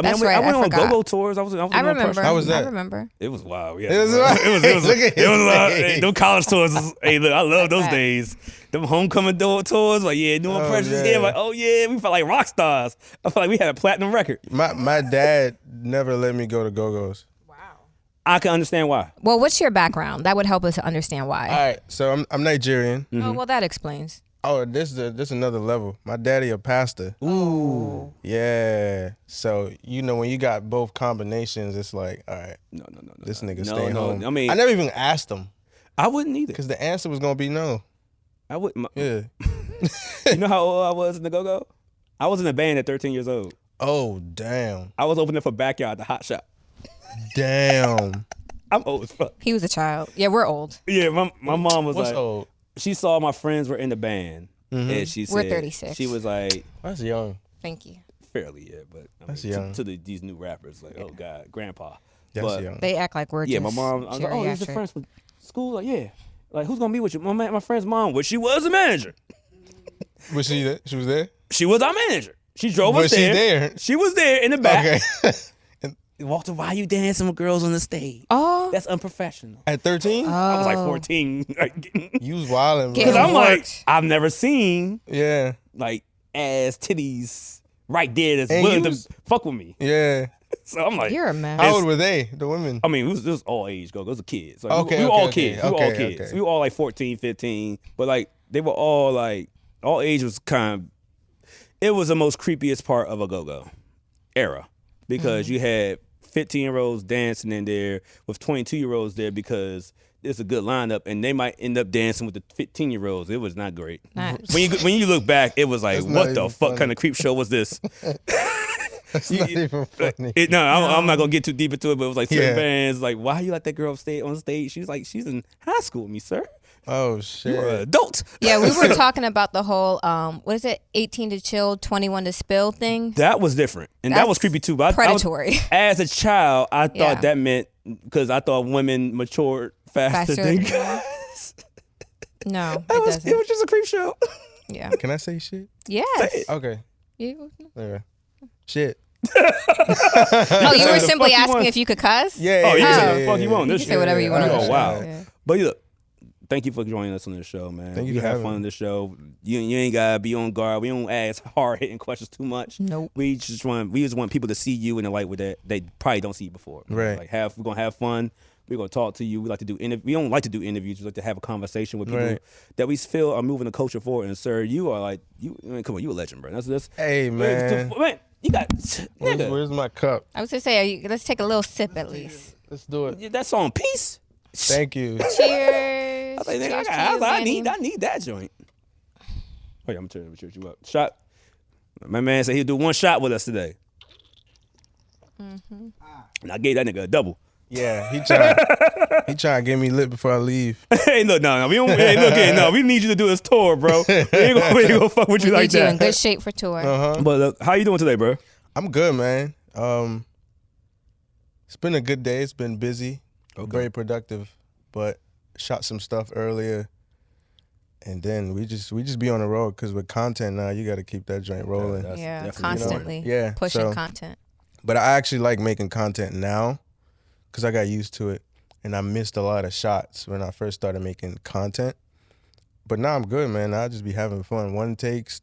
That's I right, went I on forgot. go-go tours. I was. I no remember. pressure. How was that? I remember. It was wild. Yeah, It was wild. wild. It was. Look at It was his wild. face. Hey, them college tours. Hey, look, I love those Right. days. Them homecoming tours. Like, yeah, doing pressures. yeah. Yeah, like, oh yeah, we felt like rock stars. I felt like we had a platinum record. My dad never let me go to go-go's. I can understand why. Well, what's your background? That would help us to understand why. All right, so I'm Nigerian. Oh, well, that explains. Oh, this another level. My daddy a pastor. Ooh. Yeah. So when you got both combinations, it's like, all right, No. this nigga No, stay home. I mean, I never even asked him I wouldn't either. because the answer was gonna be no. I wouldn't. Yeah. You know how old I was in the go-go? I was in a band at 13 years old. Oh damn. I was opening for Backyard, the hot shop. Damn. I'm old as fuck. He was a child. Yeah, we're old. Yeah, my mom was What's like, old? she saw my friends were in the band, and she said, We're 36. She was like, That's young. Thank you. fairly, yeah, but I That's mean, young. to these new rappers, like, oh God, grandpa. That's But, young. They act like we're Yeah, just my mom, I was like, oh, these are geriatric. friends from school? Like, yeah. Like, who's gonna be with you? My friend's mom, well, she was a manager. Was she there? She was there? She was our manager. She drove us Was she there? She was there in the back. Okay. Walter, why you dancing with girls on the stage? Oh. That's unprofessional. At 13? I was like 14. You was wilding, Get Because bro. I'm like, Worked. I've never seen Yeah. like ass titties right there that's And willing you to was- fuck with me. Yeah. So I'm like, You're a mess. How old were they? The women? I mean, it was all age go. It was a kids. Like, Okay, we were okay, all okay, kids. We were all okay, kids. okay. We were all like 14, 15. But like they were all like all age was kind of. It was the most creepiest part of a go-go era because you had 15-year-olds dancing in there with 22-year-olds there because it's a good lineup and they might end up dancing with the 15-year-olds. It was not great. Not- When you look back, it was like, That's not what the even fuck funny. kind of creep show was this? That's not even funny. I'm not gonna get too deep into it, but it was like certain Yeah. bands like, why you let that girl stay on stage? She's like, she's in high school with me, sir. Oh, You're an shit. adult. Yeah, we were talking about the whole what is it, 18 to chill, 21 to spill thing. That was different, and that was That's creepy too. But predatory. as a child, I thought Yeah. that meant because I thought women matured faster Faster. than guys. No, it It doesn't. was just a creep show. Yeah. Can I say shit? Yes. Okay. You- Okay. Shit. Oh, you were the simply fuck you asking want? if you could cuss? Yeah. Oh, you yeah, can say yeah, the fuck yeah, you want. You This can say shit. whatever you want to Oh say. wow. Yeah. But look, thank you for joining us on this show, man. Thank you We for have having fun me. on this show. You ain't gotta be on guard. We don't ask hard hitting questions too much. Nope. We just want people to see you in the light with that they probably don't see you before. Right. Like we're gonna have fun. We're gonna talk to you. We like to do we don't like to do interviews. We like to have a conversation with people Right. that we feel are moving the culture forward. And sir, you are like I mean, come on, you a legend, bro. That's Hey, man. man. You got nigga. Where's my cup? I was going to say, let's take a little sip at least. Let's do it. That song Peace. Thank you. Cheers. I was like, nigga, Cheers to you, I Manny. need that joint. Wait, I'm gonna cheer you up. Shot. My man said he'll do one shot with us today. And I gave that nigga a double. Yeah, he trying to get me lit before I leave. Hey, look, no, we don't. Hey, look, no, we need you to do this tour, bro. We ain't gonna fuck with you like Need you that. in good shape for tour. But look, how you doing today, bro? I'm good, man. It's been a good day. It's been busy, very productive, but shot some stuff earlier, and then we just be on the road because with content now, you got to keep that joint rolling. Yeah, constantly. Yeah, pushing content. But I actually like making content now because I got used to it, and I missed a lot of shots when I first started making content. But now I'm good, man. I just be having fun. 1 takes,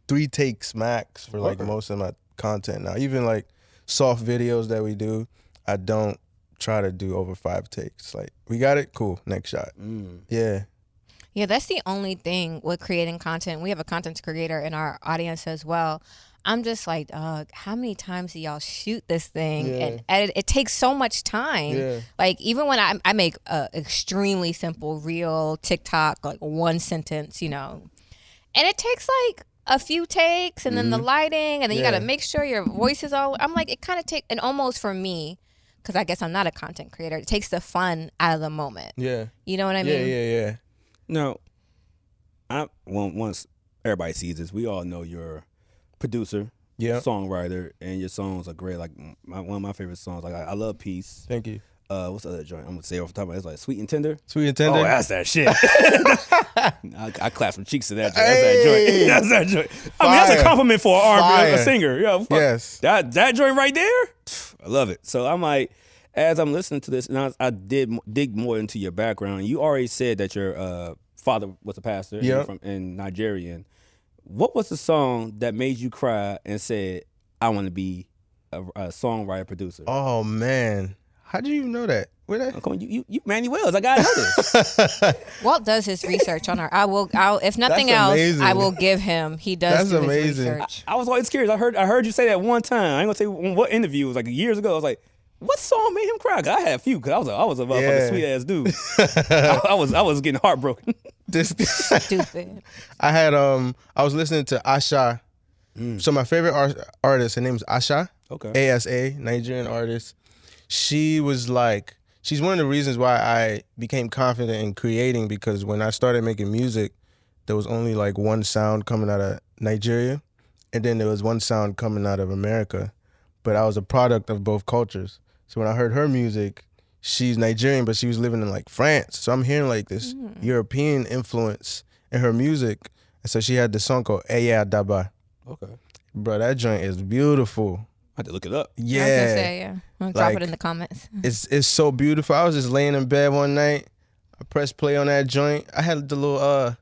3 takes max for like most of my content now. Even like soft videos that we do, I don't try to do over 5 takes. Like, we got it? Cool. Next shot. Yeah. Yeah, that's the only thing with creating content. We have a content creator in our audience as well. I'm just like, how many times do y'all shoot this thing and edit? It takes so much time. Yeah. Like, even when I make a extremely simple reel TikTok, like 1 sentence, you know, and it takes like a few takes and then the lighting, and then you got to make sure your voice is all. I'm like, it kind of takes, and almost for me, because I guess I'm not a content creator, it takes the fun out of the moment. Yeah. You know what I mean? Yeah. No, once everybody sees this, we all know you're producer, songwriter, and your songs are great. Like one of my favorite songs, like I love Peace. Thank you. What's the other joint? I'm gonna say off the top of my head, it's like Sweet and Tender. Sweet and Tender. Oh, that's that shit. I clap some cheeks to that joint. That's that joint. That's that joint. I mean, that's a compliment for an R&B a singer. Yeah, yes. That joint right there, I love it. So I'm like, as I'm listening to this, and I did dig more into your background. You already said that your father was a pastor in Nigerian. What was the song that made you cry and said, I want to be a songwriter, producer? Oh, man. How do you know that? Oh, come on, you Mannywellz. I gotta know this. Walt does his research on our. I'll if nothing That's else, amazing. I will give him. He does That's do amazing. his research. I was always curious. I heard you say that one time. I ain't gonna say what interview. It was like years ago. I was like, what song made him cry? 'Cause I had a few. Cause I was a motherfucking sweet ass dude. I was getting heartbroken. Stupid. I had I was listening to Asha. So my favorite artist, her name's Asha. Okay. ASA, Nigerian artist. She was like, she's one of the reasons why I became confident in creating, because when I started making music, there was only like one sound coming out of Nigeria, and then there was one sound coming out of America. But I was a product of both cultures. So when I heard her music, she's Nigerian, but she was living in like France. So I'm hearing like this European influence in her music. And so she had this song called Eya Daba. Okay. Bro, that joint is beautiful. I had to look it up. Yeah. I was gonna say, yeah. I'll drop it in the comments. It's so beautiful. I was just laying in bed one night. I pressed play on that joint. I had the little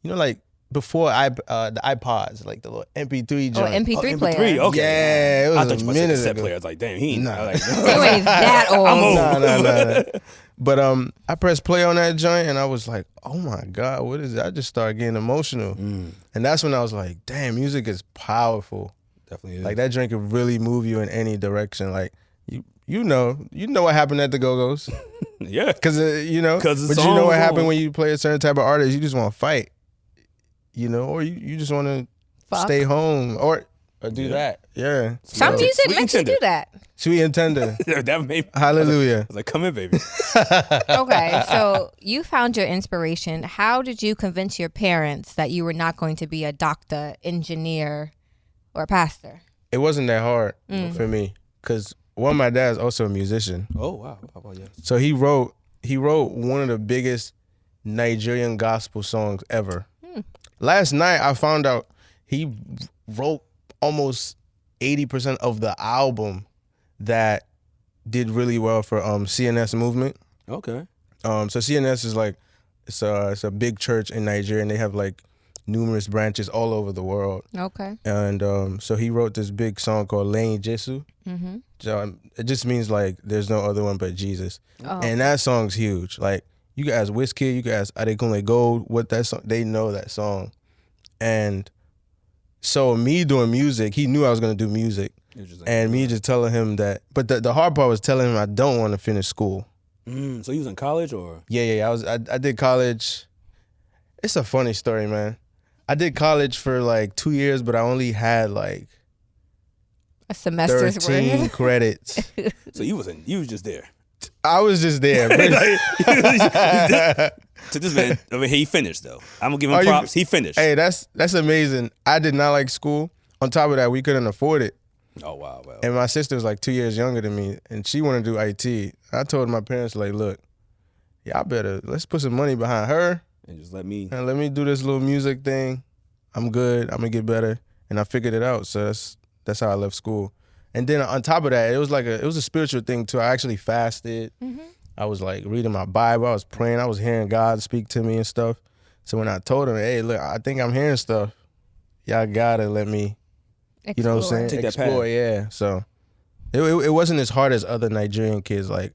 like before the iPods, like the little MP3 joint. Oh, MP3 player. MP3, okay. Yeah, it was I thought you might say minute cassette ago. player. I was like, damn, he ain't. Nah. I was like, You ain't that old. I'm old. Nah. But I pressed play on that joint and I was like, oh my God, what is it? I just started getting emotional. And that's when I was like, damn, music is powerful. Definitely is. Like that joint could really move you in any direction. Like you know what happened at the Go-Go's. Yeah. Because but you know what happened when you play a certain type of artist, you just want to fight. You know, or you just want to stay home or do that. Yeah. Some music Sweet makes you do that. Sweet and tender. That made me. Hallelujah. I was like, come in, baby. Okay, so you found your inspiration. How did you convince your parents that you were not going to be a doctor, engineer, or pastor? It wasn't that hard for me because my dad's also a musician. Oh, wow. Oh, yes. So he wrote one of the biggest Nigerian gospel songs ever. Last night I found out he wrote almost 80% of the album that did really well for CNS movement. Okay. So CNS is like it's a big church in Nigeria, and they have like numerous branches all over the world. Okay. And so he wrote this big song called Lane Jesu. So it just means like there's no other one but Jesus. Oh. And that song's huge. Like you can ask Wizkid, you can ask Adekunle Gold what that song. They know that song. And so me doing music, he knew I was gonna do music. And me just telling him that. But the hard part was telling him I don't want to finish school. So you was in college or? Yeah. I did college. It's a funny story, man. I did college for like 2 years, but I only had like a semester's 13 worth. credits. So you was just there. I was just there. To this man, I mean, he finished though. I'm gonna give him props. He finished. Hey, that's amazing. I did not like school. On top of that, we couldn't afford it. Oh wow. And my sister was like 2 years younger than me, and she wanted to do IT. I told my parents like, look, let's put some money behind her and just let me do this little music thing. I'm good. I'm gonna get better, and I figured it out. So that's how I left school. And then on top of that, it was a spiritual thing too. I actually fasted. Mm-hmm. I was like reading my Bible. I was praying. I was hearing God speak to me and stuff. So when I told him, hey, look, I think I'm hearing stuff. Y'all gotta let me, you know what I'm saying? Take that Explore, path. yeah. So it wasn't as hard as other Nigerian kids. Like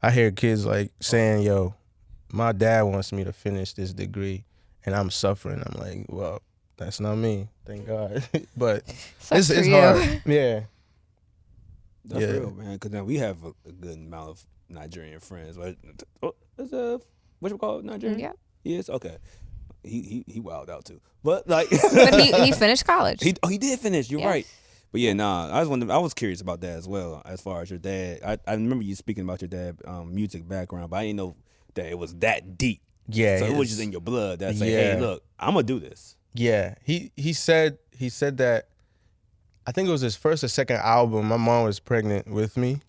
I hear kids like saying, yo, my dad wants me to finish this degree and I'm suffering. I'm like, well, that's not me. Thank God. But it's hard. Yeah. That's real, man. Because now we have a good amount of Nigerian friends. What you call it, Nigerian? Yeah. Yes. Okay. He wilded out too, but like. But he finished college. He did finish. You're right. But yeah, I was curious about that as well. As far as your dad, I remember you speaking about your dad music background, but I didn't know that it was that deep. Yeah. So it was just in your blood that say, hey, look, I'm gonna do this. Yeah. He said that. I think it was his first or second album. My mom was pregnant with me,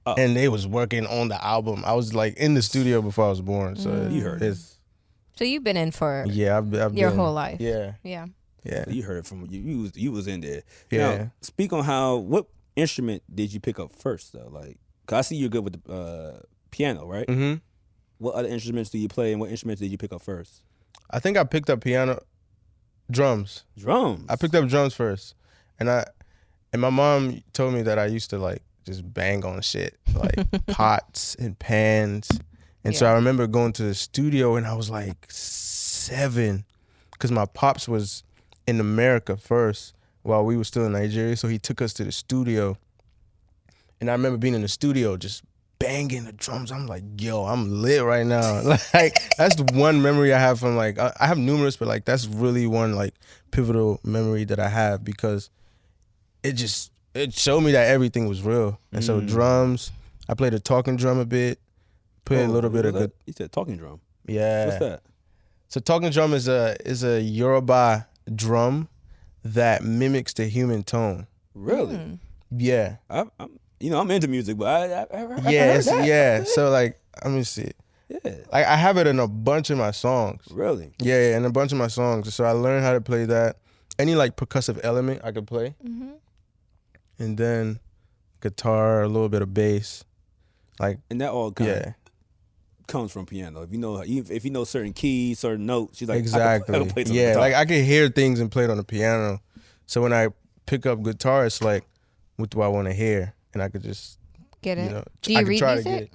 and they was working on the album. I was like in the studio before I was born. So you heard it. So you've been in for I've your whole life. Yeah. Yeah. You heard it from you was in there. Yeah. Now, speak on what instrument did you pick up first though? Like, 'cause I see you're good with the piano, right? Mm-hmm. What other instruments do you play, and what instruments did you pick up first? I think I picked up drums. Drums. I picked up drums first, and my mom told me that I used to like just bang on shit like pots and pans, and so I remember going to the studio and I was like 7, because my pops was in America first while we were still in Nigeria, so he took us to the studio, and I remember being in the studio just banging the drums. I'm like, yo, I'm lit right now. Like that's the one memory I have from like I have numerous, but like that's really one like pivotal memory that I have, because it showed me that everything was real. And so drums, I played a talking drum a bit, played a little bit of good. You said talking drum. Yeah. What's that? So talking drum is a Yoruba drum that mimics the human tone. Really? Yeah. I'm into music, but I heard that. Yeah. So like, let me see. Yeah. Like I have it in a bunch of my songs. Really? Yeah, in a bunch of my songs. So I learned how to play that. Any like percussive element I could play. Mm-hmm. And then guitar, a little bit of bass. Like, and that all kind of comes from piano. If you know certain keys, certain notes, she's like, exactly. I can play some guitar. Like I can hear things and play it on the piano. So when I pick up guitar, it's like, what do I want to hear? And I could just get it. Do you read music?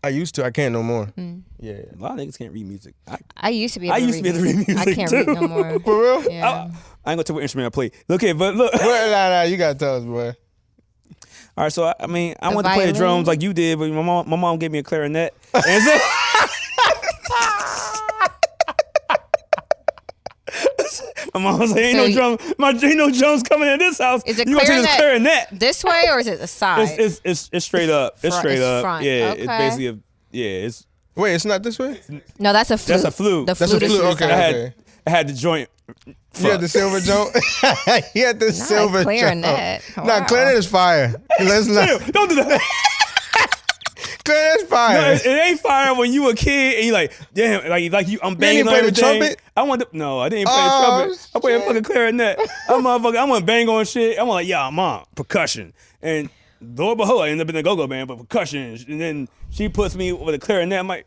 I used to. I can't no more. Yeah. A lot of niggas can't read music. I used to be able to read music. I can't read no more. For real? Yeah. I ain't gonna tell what instrument I play. Okay, but look. Nah, you gotta tell us, boy. All right, so I mean, I wanted to play the drums like you did, but my mom gave me a clarinet. And so, my mom was like, ain't no drums coming in this house. Is it you gonna take this clarinet this way or is it the side? It's straight up. It's straight up. Front. Yeah, okay. it's basically it's. Wait, it's not this way? No, that's a flute. That's a flute. The flute. That's a flute. Okay. I had the joint. You had the silver joint? He had the silver clarinet. joint. Wow. Nah, clarinet is fire. Let's not. Don't do that. Clarinet's fire. No, it ain't fire when you a kid and you like, damn, like you, I'm banging on everything. You didn't play the trumpet? No, I didn't play the trumpet. I played a fucking clarinet. I'm gonna bang on shit. I'm like, yeah, mom, percussion. And Lord behold, I ended up in a go-go band, but percussion. And then she puts me with a clarinet. I'm like,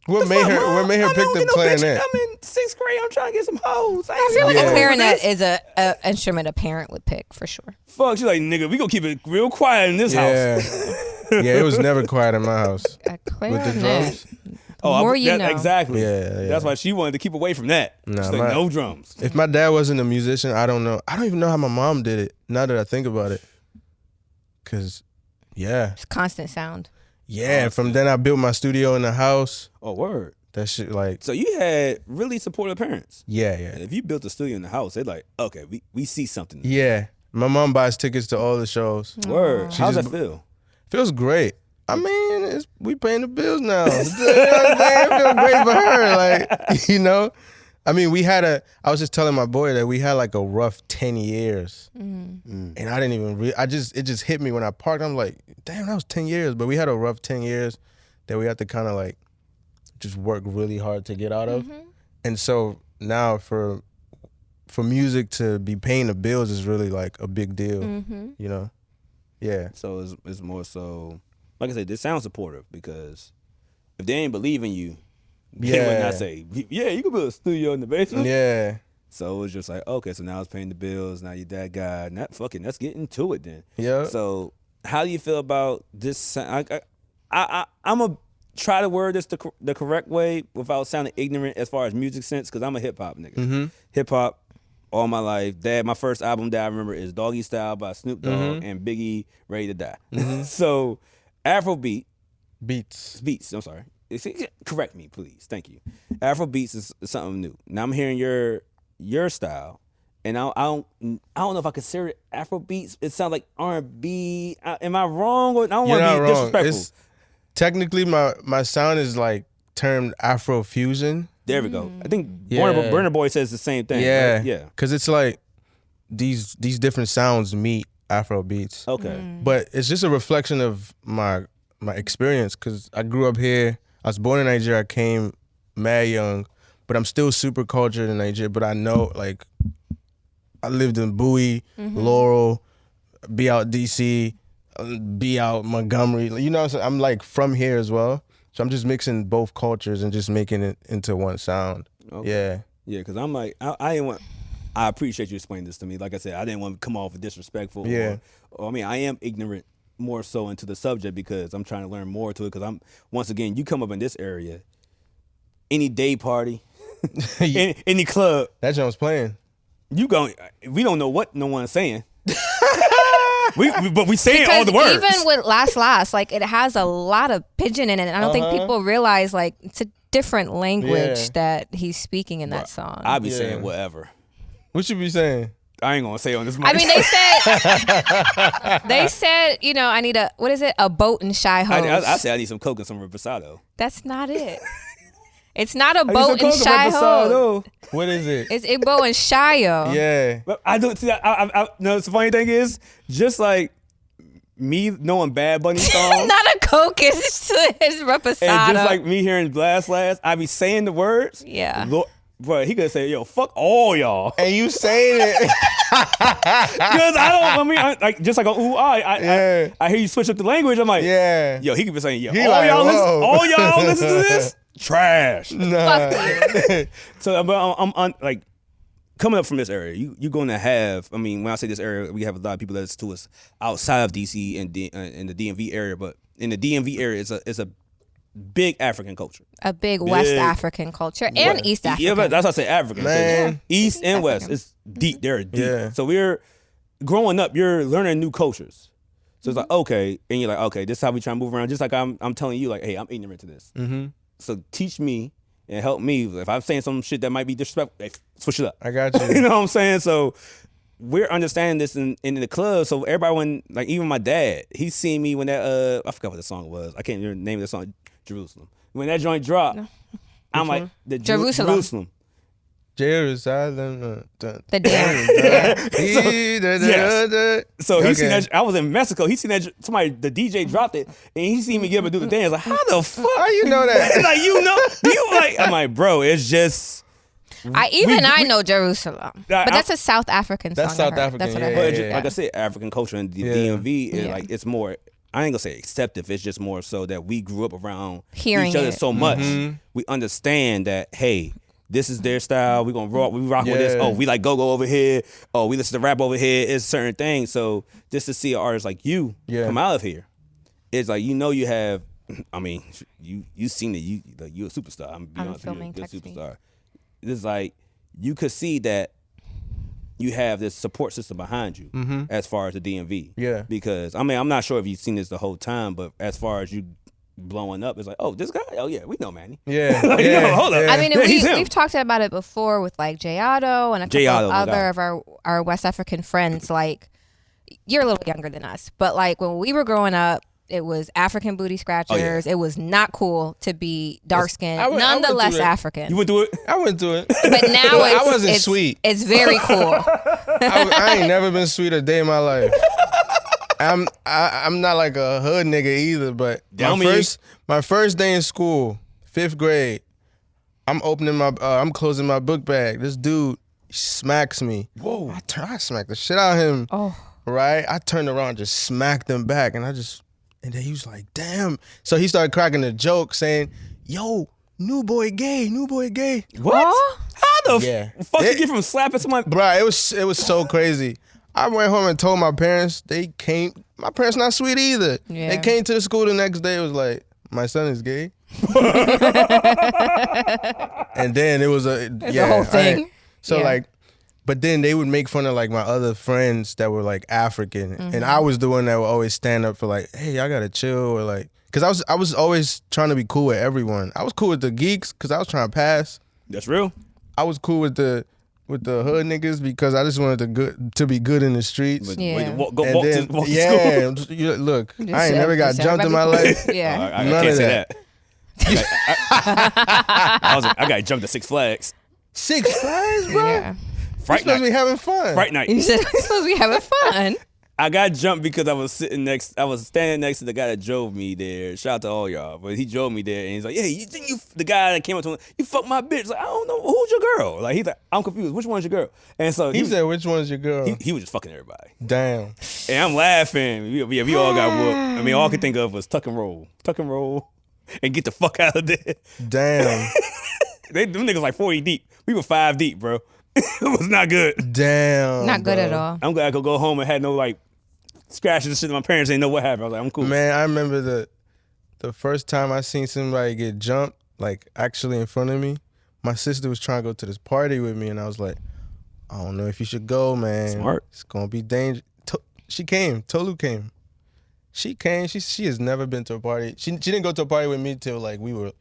What made her pick the clarinet? I'm in 6th grade. I'm trying to get some hoes. I feel like a clarinet is a instrument a parent would pick for sure. Fuck, she's like, nigga, we gonna keep it real quiet in this house. Yeah, it was never quiet in my house. A clarinet. With the drums. More you know. Exactly. Yeah. That's why she wanted to keep away from that. Nah, she's like, no drums. If my dad wasn't a musician, I don't know. I don't even know how my mom did it, now that I think about it. Because, It's constant sound. Yeah, from then I built my studio in the house. Oh, word. That shit, like. So you had really supportive parents. Yeah. And if you built a studio in the house, they're like, okay, we see something. Yeah. My mom buys tickets to all the shows. Word. How's that feel? Feels great. I mean, we paying the bills now. You know what I'm saying? It feels great for her. Like, you know? I mean, I was just telling my boy that we had like a rough 10 years. And I didn't even, it just hit me when I parked. I'm like, damn, that was 10 years. But we had a rough 10 years that we had to kind of like just work really hard to get out of. And so now for music to be paying the bills is really like a big deal, you know? Yeah. So it's more so, like I said, this sounds supportive because if they ain't believe in you, they would not say, yeah, you can build a studio in the basement. Yeah. So it was just like, okay, so now it's paying the bills. Now you're that guy. Let's get into it then. Yeah. So how do you feel about this? I'm going to try to word this the correct way without sounding ignorant as far as music sense because I'm a hip-hop nigga. Hip-hop all my life. My first album that I remember is Doggy Style by Snoop Dogg and Biggie, Ready to Die. So AfroBeats. Beats, I'm sorry. Correct me, please. Thank you. AfroBeats is something new. Now I'm hearing your style, and I don't know if I consider it AfroBeats. It sounds like R&B. Am I wrong? Or I don't want to be disrespectful. Technically, my sound is like termed Afro fusion. There we go. I think Burna Boy says the same thing. Yeah, right? Yeah. Because it's like these different sounds meet AfroBeats. Okay. But it's just a reflection of my experience because I grew up here. I was born in Nigeria. I came mad young, but I'm still super cultured in Nigeria. But I know, like, I lived in Bowie, Laurel, be out DC, be out Montgomery. You know what I'm saying? I'm like from here as well. So I'm just mixing both cultures and just making it into one sound. Okay. Yeah. Yeah, because I'm like, I appreciate you explaining this to me. Like I said, I didn't want to come off disrespectful. Yeah. Or I mean, I am ignorant more so into the subject because I'm trying to learn more to it because once again, you come up in this area, any day party, any club. That joint's playing. We don't know what no one's saying. But we saying because all the words. Even with Last, like it has a lot of pidgin in it. And I don't think people realize like it's a different language that he's speaking in that song. I be saying whatever. What you be saying? I ain't gonna say on this mic. I mean, they said, you know, I need a boat and shy hose. I said I need some Coke and some Reposado. That's not it. It's not a boat and shy hose. What is it? It's Igbo and Shayo. Yeah. But I don't see. I no. The funny thing is, just like me knowing Bad Bunny songs, not a Coke is Reposado. and just like me hearing Last, I be saying the words. Yeah. But he could say, "Yo, fuck all y'all," and you saying it because just like Ouu Ahh, I hear you switch up the language. I'm like, yo, he could be saying, yo, all y'all listen to this. Trash. Nah. So I'm like coming up from this area. You're going to have. I mean, when I say this area, we have a lot of people that listen to us outside of DC and in the DMV area. But in the DMV area, it's a big African culture. A big West African culture and East African. Yeah, but that's why I say African. Man. East and West, it's deep. They're deep. Yeah. So we're growing up. You're learning new cultures. So it's like okay, and you're like okay, this is how we try to move around. Just like I'm telling you, like hey, I'm ignorant to this. So teach me and help me. If I'm saying some shit that might be disrespectful, hey, switch it up. I got you. You know what I'm saying? So we're understanding this in the club. So everybody, when like even my dad, he's seen me when that I forgot what the song was. I can't remember the name of the song. Jerusalem. When that joint dropped, I'm like the Jerusalem. Jerusalem. The dance. Yes. So he seen that. I was in Mexico. He seen that somebody. The DJ dropped it, and he seen me get up and do the dance. Like, how the fuck? How you know that? Like, you know? I'm like, bro, it's just. I know Jerusalem, but that's a South African song. That's South African. That's what I heard. heard. Like I said, African culture in the DMV is like it's more. I ain't gonna say acceptive. It's just more so that we grew up around hearing each other it so much. We understand that hey. This is their style. We gonna rock. We rock with this. Oh, we like go over here. Oh, we listen to rap over here. It's certain things. So just to see an artist like you come out of here, it's like you have. I mean, you seen it. You a superstar. I'm be honest with you, you're a superstar. It's like you could see that you have this support system behind you as far as the DMV. Yeah. Because I mean, I'm not sure if you've seen this the whole time, but as far as you blowing up. It's like, oh, this guy. Oh yeah, we know Manny. Yeah, Like, yeah, no, hold up. yeah. I mean, and he's him. we've talked about it before with like Jay Otto and a couple Otto, of my other guy. of our West African friends. Like, you're a little younger than us, but like when we were growing up, it was African booty scratchers. It was not cool to be dark skinned, I went nonetheless through that. African. You went through it. I went through it. But now I wasn't it's sweet. It's very cool. I ain't never been sweet a day in my life. I'm not like a hood nigga either, but my first day in school, 5th grade, I'm closing my book bag. This dude smacks me. Whoa! I smacked the shit out of him. Oh. Right? I turned around, just smacked him back, and then he was like, "Damn!" So he started cracking a joke, saying, "Yo, new boy gay." What? Oh? How the Yeah. fuck you get from slapping somebody? Bro, it was so crazy. I went home and told my parents. My parents not sweet either. Yeah. They came to the school the next day. It was like, my son is gay. And then it was The whole thing. But then they would make fun of like my other friends that were like African, and I was the one that would always stand up for like, hey, I gotta chill, or like, cause I was always trying to be cool with everyone. I was cool with the geeks cause I was trying to pass. That's real. I was cool with the hood niggas because I just wanted to be good in the streets. But Yeah. walk And to then, school. Look, Just I ain't never got just jumped in my everybody life. cool. Yeah. I None can't of say that. I got jumped at Six Flags. Six Flags, bro. Yeah. You're Fright supposed to be night. having fun. Fright night. You said we're supposed to be having fun. I got jumped because I was standing next to the guy that drove me there. Shout out to all y'all. But he drove me there and he's like, yeah, you think the guy that came up to him, you fucked my bitch. Like, I don't know, who's your girl? Like, he's like, I'm confused. Which one's your girl? And so He said, which one's your girl? he was just fucking everybody. Damn. And I'm laughing. We all got whooped. I mean, all I could think of was tuck and roll, and get the fuck out of there. Damn. Them niggas like 40 deep. We were 5 deep, bro. It was not good. Damn. Not good bro. at all. I'm glad I could go home and had no like scratches and shit. My parents didn't know what happened. I was like, I'm cool. Man, I remember the first time I seen somebody get jumped, like actually in front of me. My sister was trying to go to this party with me, and I was like, I don't know if you should go, man. Smart. It's gonna be dangerous. She came. Tolu came. She came. She has never been to a party. She didn't go to a party with me till like we were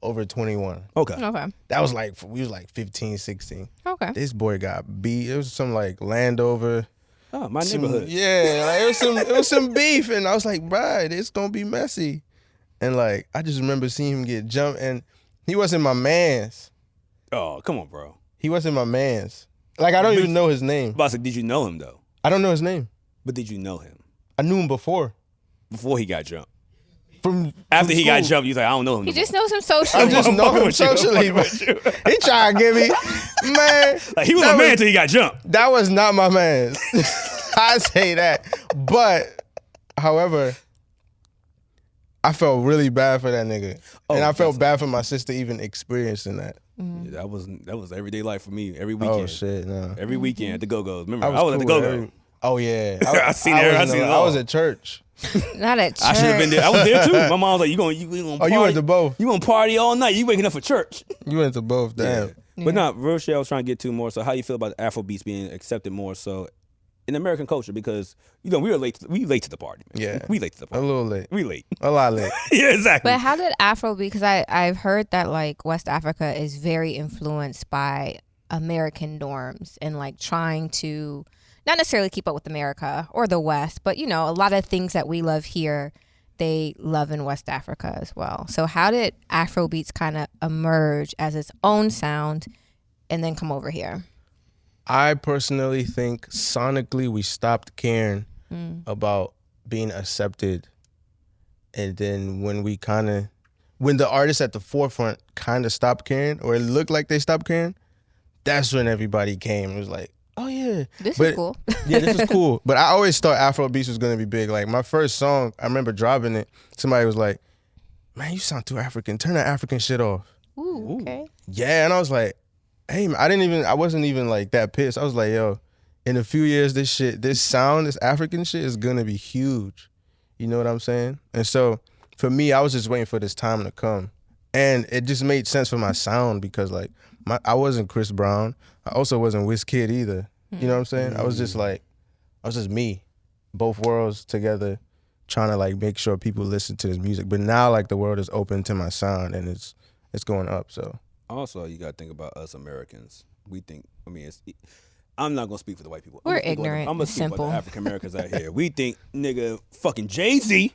over 21. Okay. Okay. That was like we was like 15, 16. Okay. This boy got beat. It was some like Landover. Oh, my neighborhood. Yeah, like it was some beef, and I was like, "Bruh, it's gonna be messy." And like I just remember seeing him get jumped, and he wasn't my man's. Oh, come on, bro. He wasn't my man's. Like I don't even know his name. But I said, did you know him though? I don't know his name. But did you know him I knew him before. he got jumped? From After he got school. jumped, you was like, I don't know him. You no just more. knows him socially. I just I'm know fucking him with you. I'm socially. fucking But with you. he tried to give me, man. Like, he was that a man until he got jumped. That was not my man. I say that, but however, I felt really bad for that nigga, and I felt bad for my sister even experiencing that. Yeah, that was everyday life for me. Every weekend. Oh shit, no. Every weekend at the Go-Go's. Remember, I was cool at the with Go-Go. Oh yeah, I seen it I all. was at church. Not at church. I should have been there. I was there too. My mom was like, you gonna Oh, party? you went to both. You gonna party all night? You waking up for church? You went to both. Damn. But no, real shit. I was trying to get to more. So, how you feel about AfroBeats being accepted more so in American culture? Because we late to the party, man. Yeah. We late to the A party. little late. We late. A lot late. Yeah, exactly. But how did Afrobeat? Because I've heard that like West Africa is very influenced by American norms and like trying to not necessarily keep up with America or the West, but you know, a lot of things that we love here, they love in West Africa as well. So how did Afrobeats kind of emerge as its own sound and then come over here? I personally think sonically we stopped caring about being accepted, and then when the artists at the forefront kind of stopped caring, or it looked like they stopped caring, that's when everybody came. It was like, oh yeah, This is cool. Yeah, this is cool. But I always thought Afrobeats was gonna be big. Like my first song, I remember dropping it. Somebody was like, "Man, you sound too African. Turn that African shit off." Ooh, okay. Yeah, and I was like, "Hey, man, I wasn't even like that pissed. I was like, yo, in a few years, this sound, this African shit is gonna be huge." You know what I'm saying? And so for me, I was just waiting for this time to come, and it just made sense for my sound because like I wasn't Chris Brown. I also wasn't Wizkid either. You know what I'm saying? I was just me, both worlds together, trying to like make sure people listen to this music. But now like the world is open to my sound and it's going up. So also you gotta think about us Americans. We think, I mean, I'm not gonna speak for the white people. We're ignorant. I'm gonna speak simple. about the African Americans out here. We think nigga fucking Jay-Z,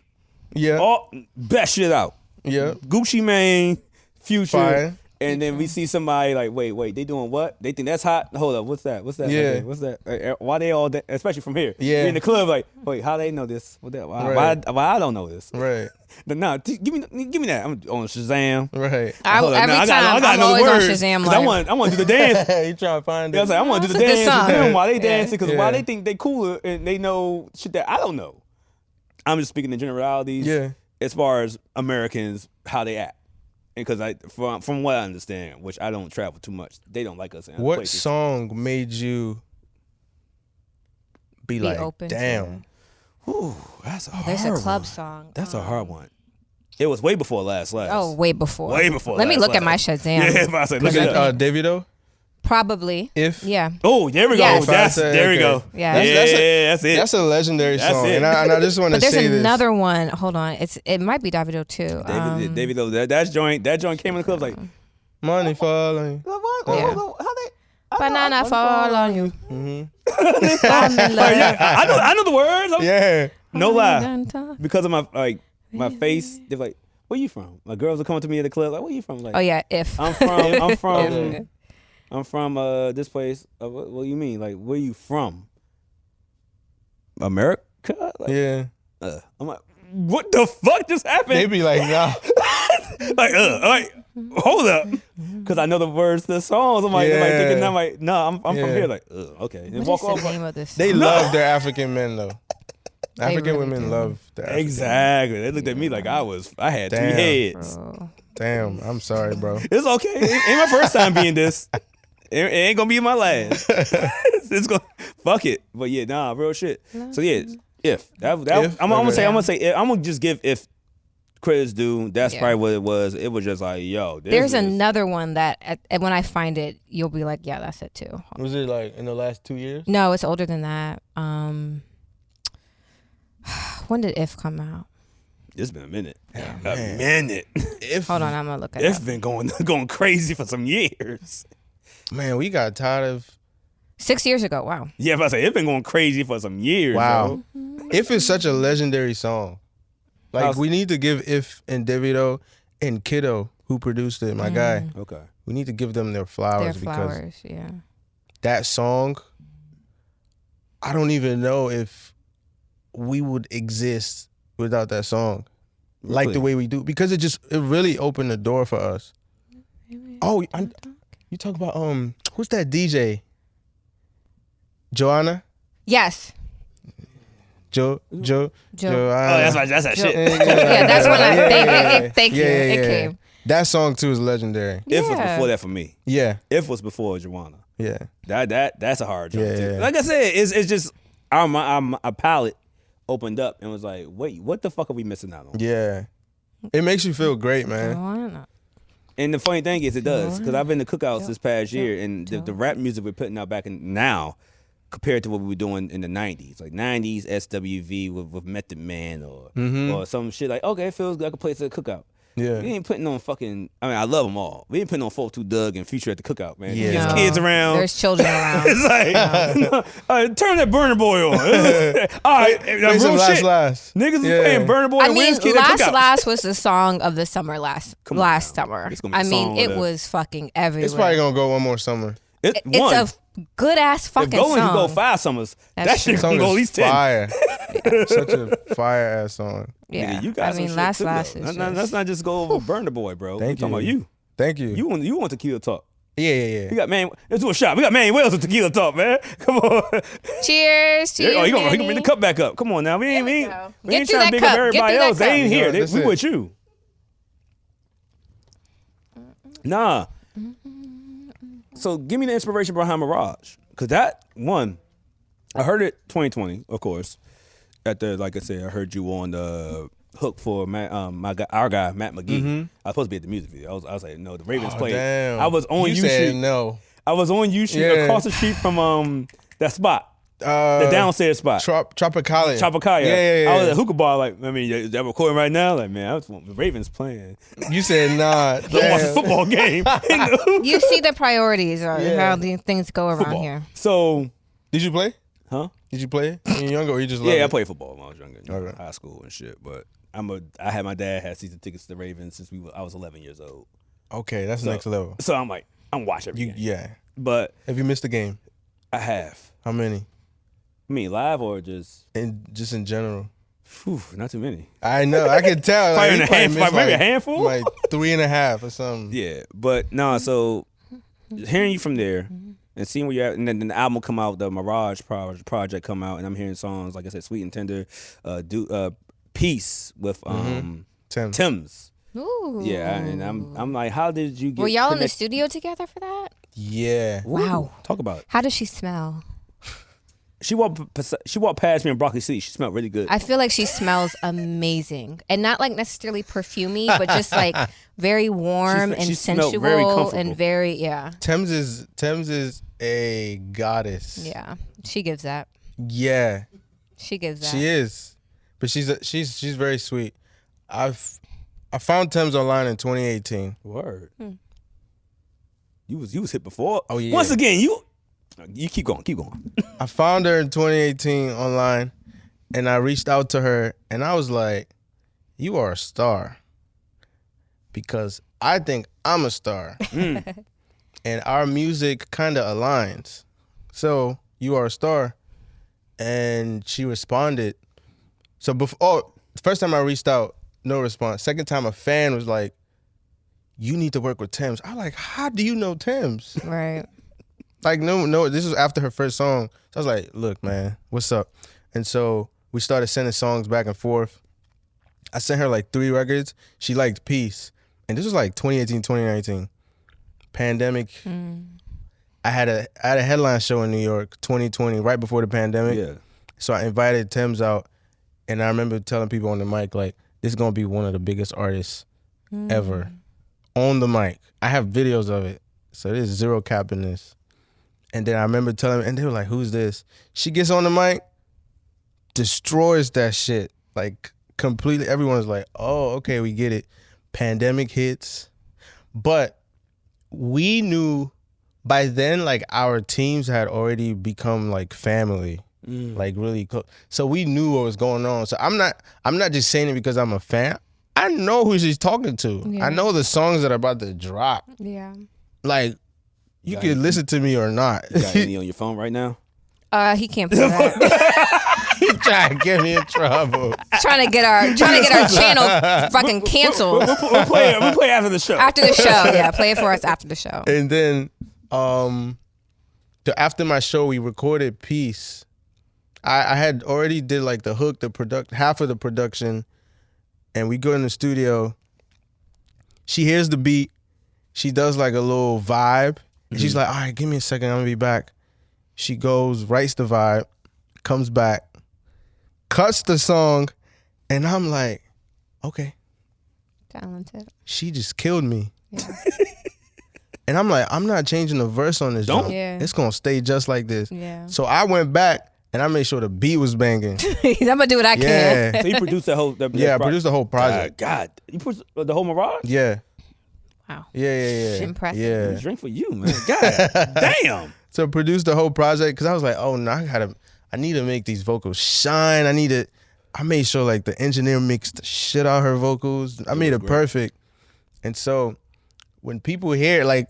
yeah, best shit out. Yeah, Gucci Mane, Future. Fire. And then we see somebody like, wait, they doing what? They think that's hot? Hold up, what's that? Yeah. Like, what's that? Why they all, especially from here? Yeah. We in the club like, wait, how they know this? Why I don't know this? Right. No, give me that. I'm on Shazam. Right. Every time I'm always on Shazam. I want to do the dance. You trying to find it? I was like, I want to do the That's a good dance with song. them while they dancing because why Yeah. they think they cooler and they know shit that I don't know. I'm just speaking in generalities. Yeah. As far as Americans, how they act. Because from what I understand, which I don't travel too much, they don't like us in other What places. song made you be like, open to damn? Ooh, that's a hard There's a club one. song. That's a hard one. It was way before Last. Oh, way before. Way before Let me Last look at my Last. Shazam. Yeah, I said, look at that. Davido? Probably. If? Yeah. Oh, there we go. Yes. There we go. Yeah. That's it. That's a legendary That's song. it. And I just want to But say there's this. another one. Hold on. It might be Davido too. David, that joint came in the club like, Money falling. what? Yeah. How they? Banana fall on you. Mm-hmm. I'm in love. I know the words. Yeah. No lie. Because of my face, they're like, where you from? My girls are coming to me at the club like, where you from? Like, Oh yeah, if. I'm from this place. What do you mean? Like, where you from? America? Like, Yeah. I'm like, what the fuck just happened? They be like, nah. like, hold up, because I know the words to the songs. I'm like, Yeah. thinking, I'm like, no, I'm from Yeah. here. Like, okay, and What walk is the off. name of this? They song? love their African men though. African really women do. love their African Exactly. They looked at me like I had Damn. 3 heads. Bro. Damn, I'm sorry, bro. It's okay. It ain't my first time being this. It ain't gonna be my last. It's gonna fuck it. But yeah, nah, real shit. So yeah, if If? I'm gonna say Okay. I'm gonna just give if credits due. That's Yeah. probably what it was. It was just like, yo, There's another one that when I find it, you'll be like, yeah, that's it too. Was it like in the last 2 years? No, it's older than that. When did If come out? It's been a minute. man. A minute. If Hold on, I'm gonna look it It's up. been going crazy for some years. man, we got tired of 6 years ago. Wow. Yeah, but I say it's been going crazy for some years. wow. Yo. If it's such a legendary song. Like we need to give If and Davido and Kiddo, who produced it, my guy. Okay. We need to give them their Their flowers because flowers. Yeah. that song, I don't even know if we would exist without that song. Like Really? the way we do. Because it really opened the door for us. Oh, you talk about who's that DJ? Joanna? Yes. Joanna. Oh, that's that shit. Yeah, that's when I thank you. Yeah, It yeah. came. That song too is legendary. If was Yeah. before that for me. Yeah, If was before Joanna. yeah. That's a hard job Yeah, too. yeah. Like I said, it's just our palate opened up and was like, wait, what the fuck are we missing out on? Yeah. It makes you feel great, man. Joanna. And the funny thing is, it does, because I've been to cookouts this past year, and the rap music we're putting out back in now, compared to what we were doing in the 90s, like 90s SWV with Method Man or some shit like, okay, it feels like a place at a cookout. Yeah. We ain't putting on fucking, I mean, I love them all. We ain't putting on 42 Doug and Future at the cookout, man. Yeah. There's No. kids around. There's children around. It's like, turn that Burner Boy on. All right, Play some real shit. last. Niggas is Yeah. playing Burner Boy I and mean, Wiz Kid at cookouts. Last was the song of the summer last Come on last now. summer. It's gonna be I a mean, song it with a- was fucking everywhere. It's probably gonna go one more summer. It's It's one. a good ass If fucking going, you song. go 5 summers. That's That shit true. gonna Song go at is least 10. fire. Such a fire ass song. Yeah, Nigga, you got I some mean, shit last too, is though. just, Let's not just go over Burner Boy, bro. Thank we talking about you. you. Thank you. You want Tequila Talk. Yeah. We got let's do a shot. We got Mannywellz with Tequila Talk, man. Come on. Cheers to you, Oh, he gonna bring Manny. the cup back up. Come on now. We ain't we go. we Get ain't through trying to that big cup. up Get everybody through that else. They cup. ain't here. That's We it. with you. So give me the inspiration behind Mirage, cause that one, I heard it 2020, of course. Like I said, I heard you on the hook for our guy Matt McGee. I was supposed to be at the music video. I was like, no, the Ravens played. Damn. I was on you U said Street. no. I was on U Street Yeah. across the street from that spot. The downstairs spot. Tropicalia. Yeah. I was at hookah bar, like, I mean, they're recording right now. Like, man, I was the Ravens playing. You said nah. Don't watch a football game. You see the priorities or how the things go around Football. here. So, did you play? huh? Did you play when you were younger, or you just Yeah, I loved it? played football when I was younger, Okay. high school and shit. But I had my dad had season tickets to the Ravens since I was 11 years old. Okay, that's next level. So I'm like, I'm watching every game. Yeah. But Have you missed a game? I have. How many? I mean, live or just? Just in general. Whew, not too many. I know. I can tell. Probably he a probably handful, missed maybe a handful? Like 3.5 or something. Yeah, but no. So hearing you from there and seeing where you're at, and then the album come out, the Mirage project come out, and I'm hearing songs like I said, Sweet and Tender, Peace with Tems. Ooh. Yeah, and I'm like, how did you get? Were y'all in the studio together for that? Yeah. Wow. Talk about it. How does she smell? She walked past me in Broccoli City. She smelled really good. I feel like she smells amazing, and not like necessarily perfumey, but just like very warm She and smelled sensual very comfortable. and very Tems is a goddess. yeah. She gives that. Yeah. She gives that. She is. But she's very sweet. I found Tems online in 2018. Word. You was hit before. Oh, yeah. Once again, you keep going. I found her in 2018 online, and I reached out to her, and I was like, "You are a star," because I think I'm a star, and our music kind of aligns. So you are a star, and she responded. So the first time I reached out, no response. Second time, a fan was like, "You need to work with Tems." I'm like, "How do you know Tems?" Right. Like, no, this was after her first song. So I was like, "Look, man, what's up?" And so we started sending songs back and forth. I sent her like 3 records. She liked Peace. And this was like 2018, 2019. Pandemic. I had a headline show in New York, 2020, right before the pandemic. Yeah. So I invited Tems out, and I remember telling people on the mic, like, this is gonna be one of the biggest artists ever. On the mic. I have videos of it. So there's zero cap in this. And then I remember telling them, and they were like, "Who's this?" She gets on the mic, destroys that shit. Like, completely. Everyone's like, "Oh, okay, we get it." Pandemic hits. But we knew by then, like, our teams had already become like family. Like, really close. So we knew what was going on. So I'm not just saying it because I'm a fan. I know who she's talking to. Yeah. I know the songs that are about to drop. Yeah. Like, you can listen to me or not. You got any on your phone right now? He can't play that. You trying to get me in trouble. trying to get our channel fucking canceled We'll play after the show. after the show. Yeah, play it for us after the show. And then after my show, we recorded Peace. I had already did like the hook, half of the production, and we go in the studio. She hears the beat. She does like a little vibe. And she's like, "All right, give me a second, I'm gonna be back." She goes, writes the vibe, comes back, cuts the song, and I'm like, okay. Talented. She just killed me. Yeah. And I'm like, I'm not changing the verse on this Don't. joint. Yeah. It's gonna stay just like this. Yeah. So I went back and I made sure the beat was banging. I'm gonna do what I can. Yeah. So you produced the whole. Yeah, I produced the whole project. God, you produced the whole Mirage? Yeah. Wow. Yeah. Impressive. Yeah. Drink for you, man. God damn. So produced the whole project because I was like, oh no, I need to make these vocals shine. I made sure like the engineer mixed the shit out her vocals. I made it perfect. And so when people hear like,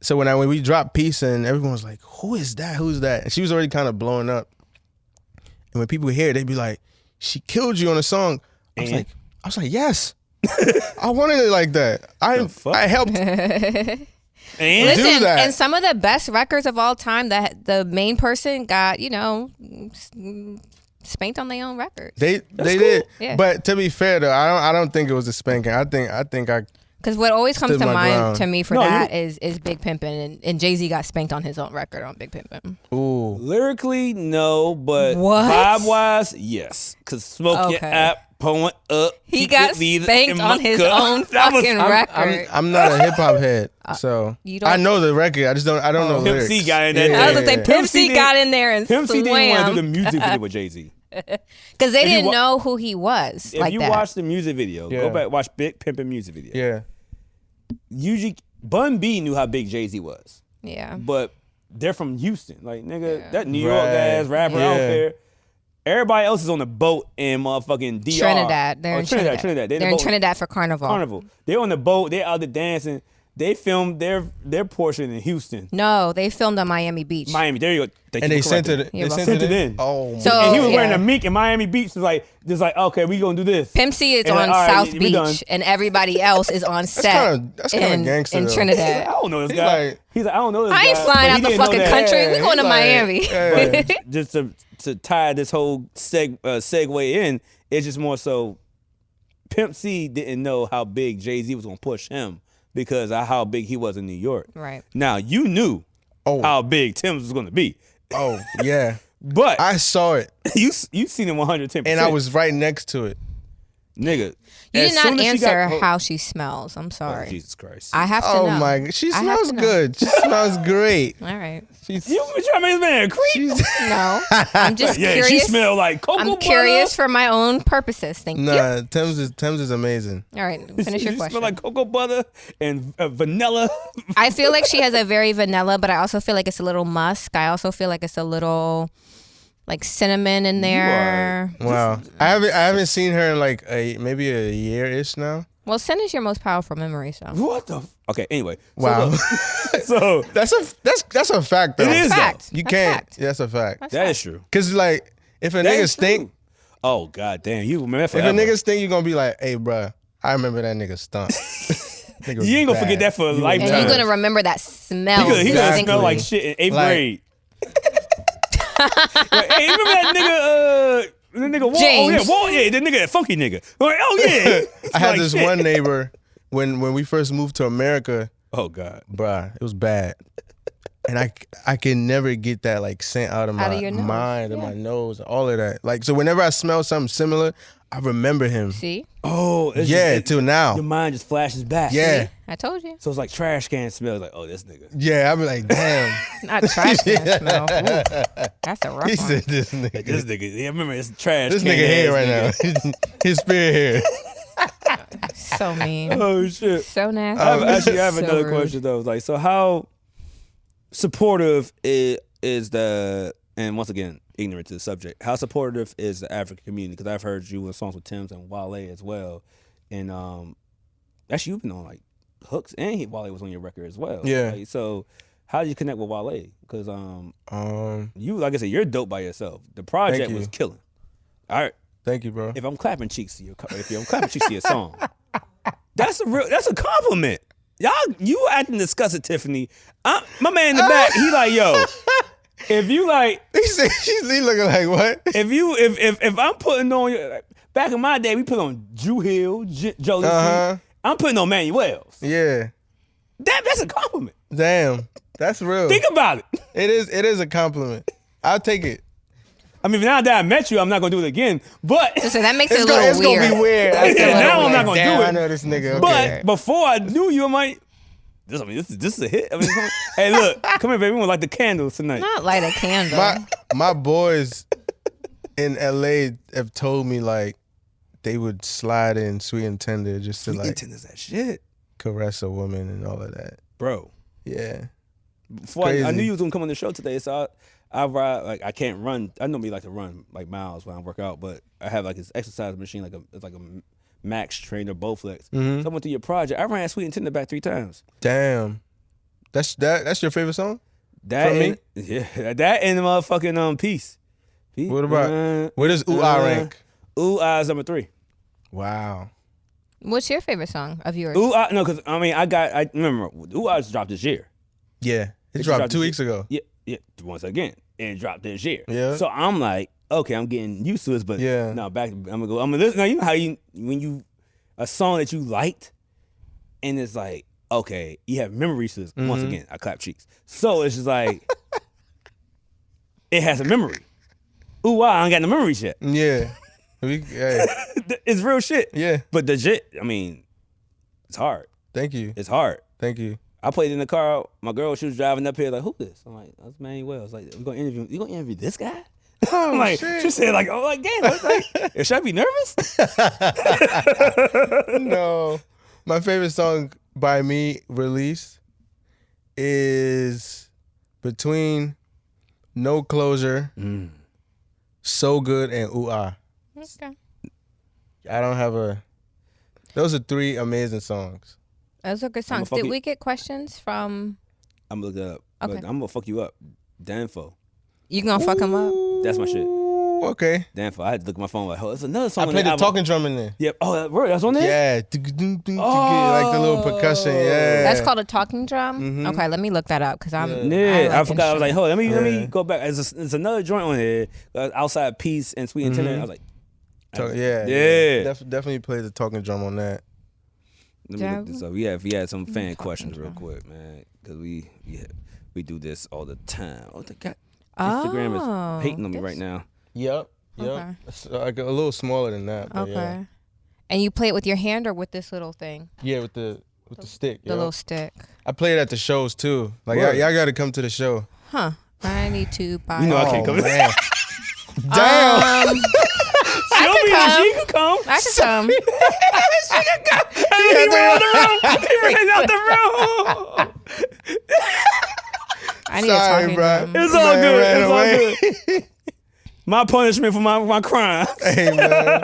so when we dropped Peace and everyone was like, who is that? Who's that? And she was already kind of blowing up. And when people hear it, they'd be like, she killed you on a song. I was like, yes. I wanted it like that. I helped. And Listen, do that. and some of the best records of all time that the main person got, spanked on their own records. They did. Yeah. But to be fair though, I don't think it was a spanking. I think I Because what always comes stood to my mind ground. to me for that is Big Pimpin', and Jay-Z got spanked on his own record on Big Pimpin'. ooh. lyrically, no, but What? vibe wise, yes. Cause smoke your Okay. app, Pulling up. He got spanked on his own fucking record. I'm not a hip hop head, so I know the record. I don't know the lyrics. Pimp C got in there. I was gonna say Pimp C got in there and Pimp C didn't want to swam. do the music video with Jay-Z. Because they didn't know who he was. If you watch the music video, go back, watch Big Pimpin' music video. Yeah. Usually, Bun B knew how big Jay-Z was. Yeah. But they're from Houston. Like, nigga, that New York ass rapper, I don't care. Everybody else is on the boat in motherfucking DR. Trinidad. They're in Trinidad. They're in Trinidad for Carnival. They're on the boat. They're out there dancing. They filmed their portion in Houston. No, they filmed on Miami Beach. There you go. And they sent it in. Oh, so, and he was wearing a mink in Miami Beach. Was like, okay, we gonna do this. Pimp C is on South Beach, and everybody else is on set. That's kind of gangster in Trinidad. I don't know this guy. He's like, I don't know this guy. I ain't flying out the fucking country. We going to Miami. Just to tie this whole segue in, it's just more so Pimp C didn't know how big Jay-Z was gonna push him because of how big he was in New York. Right. Now you knew how big Tems was gonna be. Oh yeah. But I saw it. You seen it 110%. And I was right next to it. Nigga. You did not answer how she smells. I'm sorry. Oh, Jesus Christ. I have to know. Oh my God. She smells good. She smells great. All right. You trying to make this man a creep? No. I'm just curious. She smell like cocoa butter. I'm curious for my own purposes. Thank you. Nah, Tems is amazing. All right. Finish your question. Smell like cocoa butter and vanilla. I feel like she has a very vanilla, but I also feel like it's a little musk. I also feel like it's a little like cinnamon in there. Wow. I haven't seen her in like maybe a year-ish now. Well, sin is your most powerful memory, so. What the? Okay. Anyway. Wow. So that's a fact though. It is fact. You That's can't. fact. Yeah, that's a fact. That's that fact. is true. Cause like if a nigga stink, oh god damn, you remember that if forever. a nigga stink, you gonna be like, hey, bruh, I remember that nigga stunk. You ain't gonna forget that for a lifetime. And you're gonna remember that smell. He gonna smell like shit in 8th grade. Like, hey, you remember that nigga Walt? James. Oh yeah, Walt, yeah, that nigga, that funky nigga. Like, oh yeah. I had this one neighbor when we first moved to America. Oh god, bruh, it was bad. And I can never get that like scent out of my mind and my nose, all of that. Like, so whenever I smell something similar, I remember him. See? Oh, till now. Your mind just flashes back. Yeah. See? I told you. So it's like trash can smell. Like, oh, this nigga. Yeah, I be like, damn. Not trash can smell. Ooh, that's a rough He one. said this nigga. This nigga. Yeah, remember it's trash. This can nigga here right nigga. now. His spirit here. So mean. Oh shit. So nasty. I have So another rude. question though. Like, so how supportive is the, and once again, ignorant to the subject, how supportive is the African community? Because I've heard you in songs with Tems and Wale as well. And actually you've been on like hooks, and Wale was on your record as well. Yeah. Like, so how did you connect with Wale? Because you, like I said, you're dope by yourself. The project was killing. All right. Thank you, bro. If I'm clapping cheeks to your song, that's a compliment. Y'all, you acting disgusted, Tiffany. My man in the back, he like, yo, if you like, he said he looking like what? If I'm putting on your, back in my day, we put on Drew Hill, Jolie. I'm putting on Mannywellz. Yeah. That's a compliment. Damn, that's real. Think about it. It is a compliment. I'll take it. I mean, now that I met you, I'm not gonna do it again. But So that makes it a It's little weird. gonna be weird. Now I'm not gonna Damn, do it. I know this nigga. But before I knew you, I might. This is a hit. I mean, hey, look, come here, baby. We want to light the candles tonight. Not light a candle. My boys in LA have told me like they would slide in Sweet and Tender just to like that shit, caress a woman and all of that, bro. Yeah. Before I knew you was gonna come on the show today, so I ride, like, I can't run. I normally like to run like miles when I work out, but I have like this exercise machine, it's like a Max Trainer Bowflex. Mm-hmm. So I went through your project. I ran Sweet and Tender back 3 times. Damn. That's your favorite song? That From me? Yeah, that and the motherfucking Peace. What about where does Ouu Ahh rank? Ouu Ahh is number 3. Wow. What's your favorite song of yours? Ouu Ahh, no, because I remember Ouu Ahh just dropped this year. Yeah. It dropped 2 weeks ago. Yeah, once again, and it dropped this year. Yeah. So I'm like, okay, I'm getting used to this, but Yeah. no, I'm gonna listen. Now you know how when a song that you liked, and it's like, okay, you have memories to this. Once again, I clap cheeks. So it's just like, it has a memory. Ouu Ahh, I ain't got no memories yet. Yeah. It's real shit. Yeah. But the shit, I mean, it's hard. Thank you. It's hard. Thank you. I played in the car. My girl, she was driving up here like, who this? I'm like, that's Mannywellz. Like, we gonna interview. You gonna interview this guy? Oh, I'm like, shit. she said like, oh, like, damn. Like, should I be nervous? No. My favorite song by me released is between No Closure, So Good, and Ouu Ahh. Okay. I don't have a. Those are 3 amazing songs. Those are good songs. Did we get questions from? I'm gonna look it up. Okay. But I'm gonna fuck you up. Danfo. You gonna fuck him up? That's my shit. Okay. Danfo. I had to look at my phone like, oh, it's another song. I played the talking drum in there. Yep. Oh, that's on there? Yeah. Like the little percussion. Yeah. That's called a talking drum? Okay, let me look that up because I'm. Yeah, I forgot. I was like, hold on, let me go back. There's another joint on here, Outside Peace and Sweet and Tender. I was like, Definitely played the talking drum on that. let me look this up. We had some fan questions real quick, man, because we do this all the time. Oh, Instagram is hating on me right now. Yep. Okay. It's like a little smaller than that. But Okay. Yeah. And you play it with your hand or with this little thing? Yeah, with the stick. The little stick. I play it at the shows too. Like y'all got to come to the show. Huh. I need to buy. You know I can't come. Man. Damn. She can come. I can come. She can come. He ran out the room. He ran out the room. I need Sorry, a talking bro. drum. It's all good. Ran It's away. all good. My punishment for my crime. Hey, man.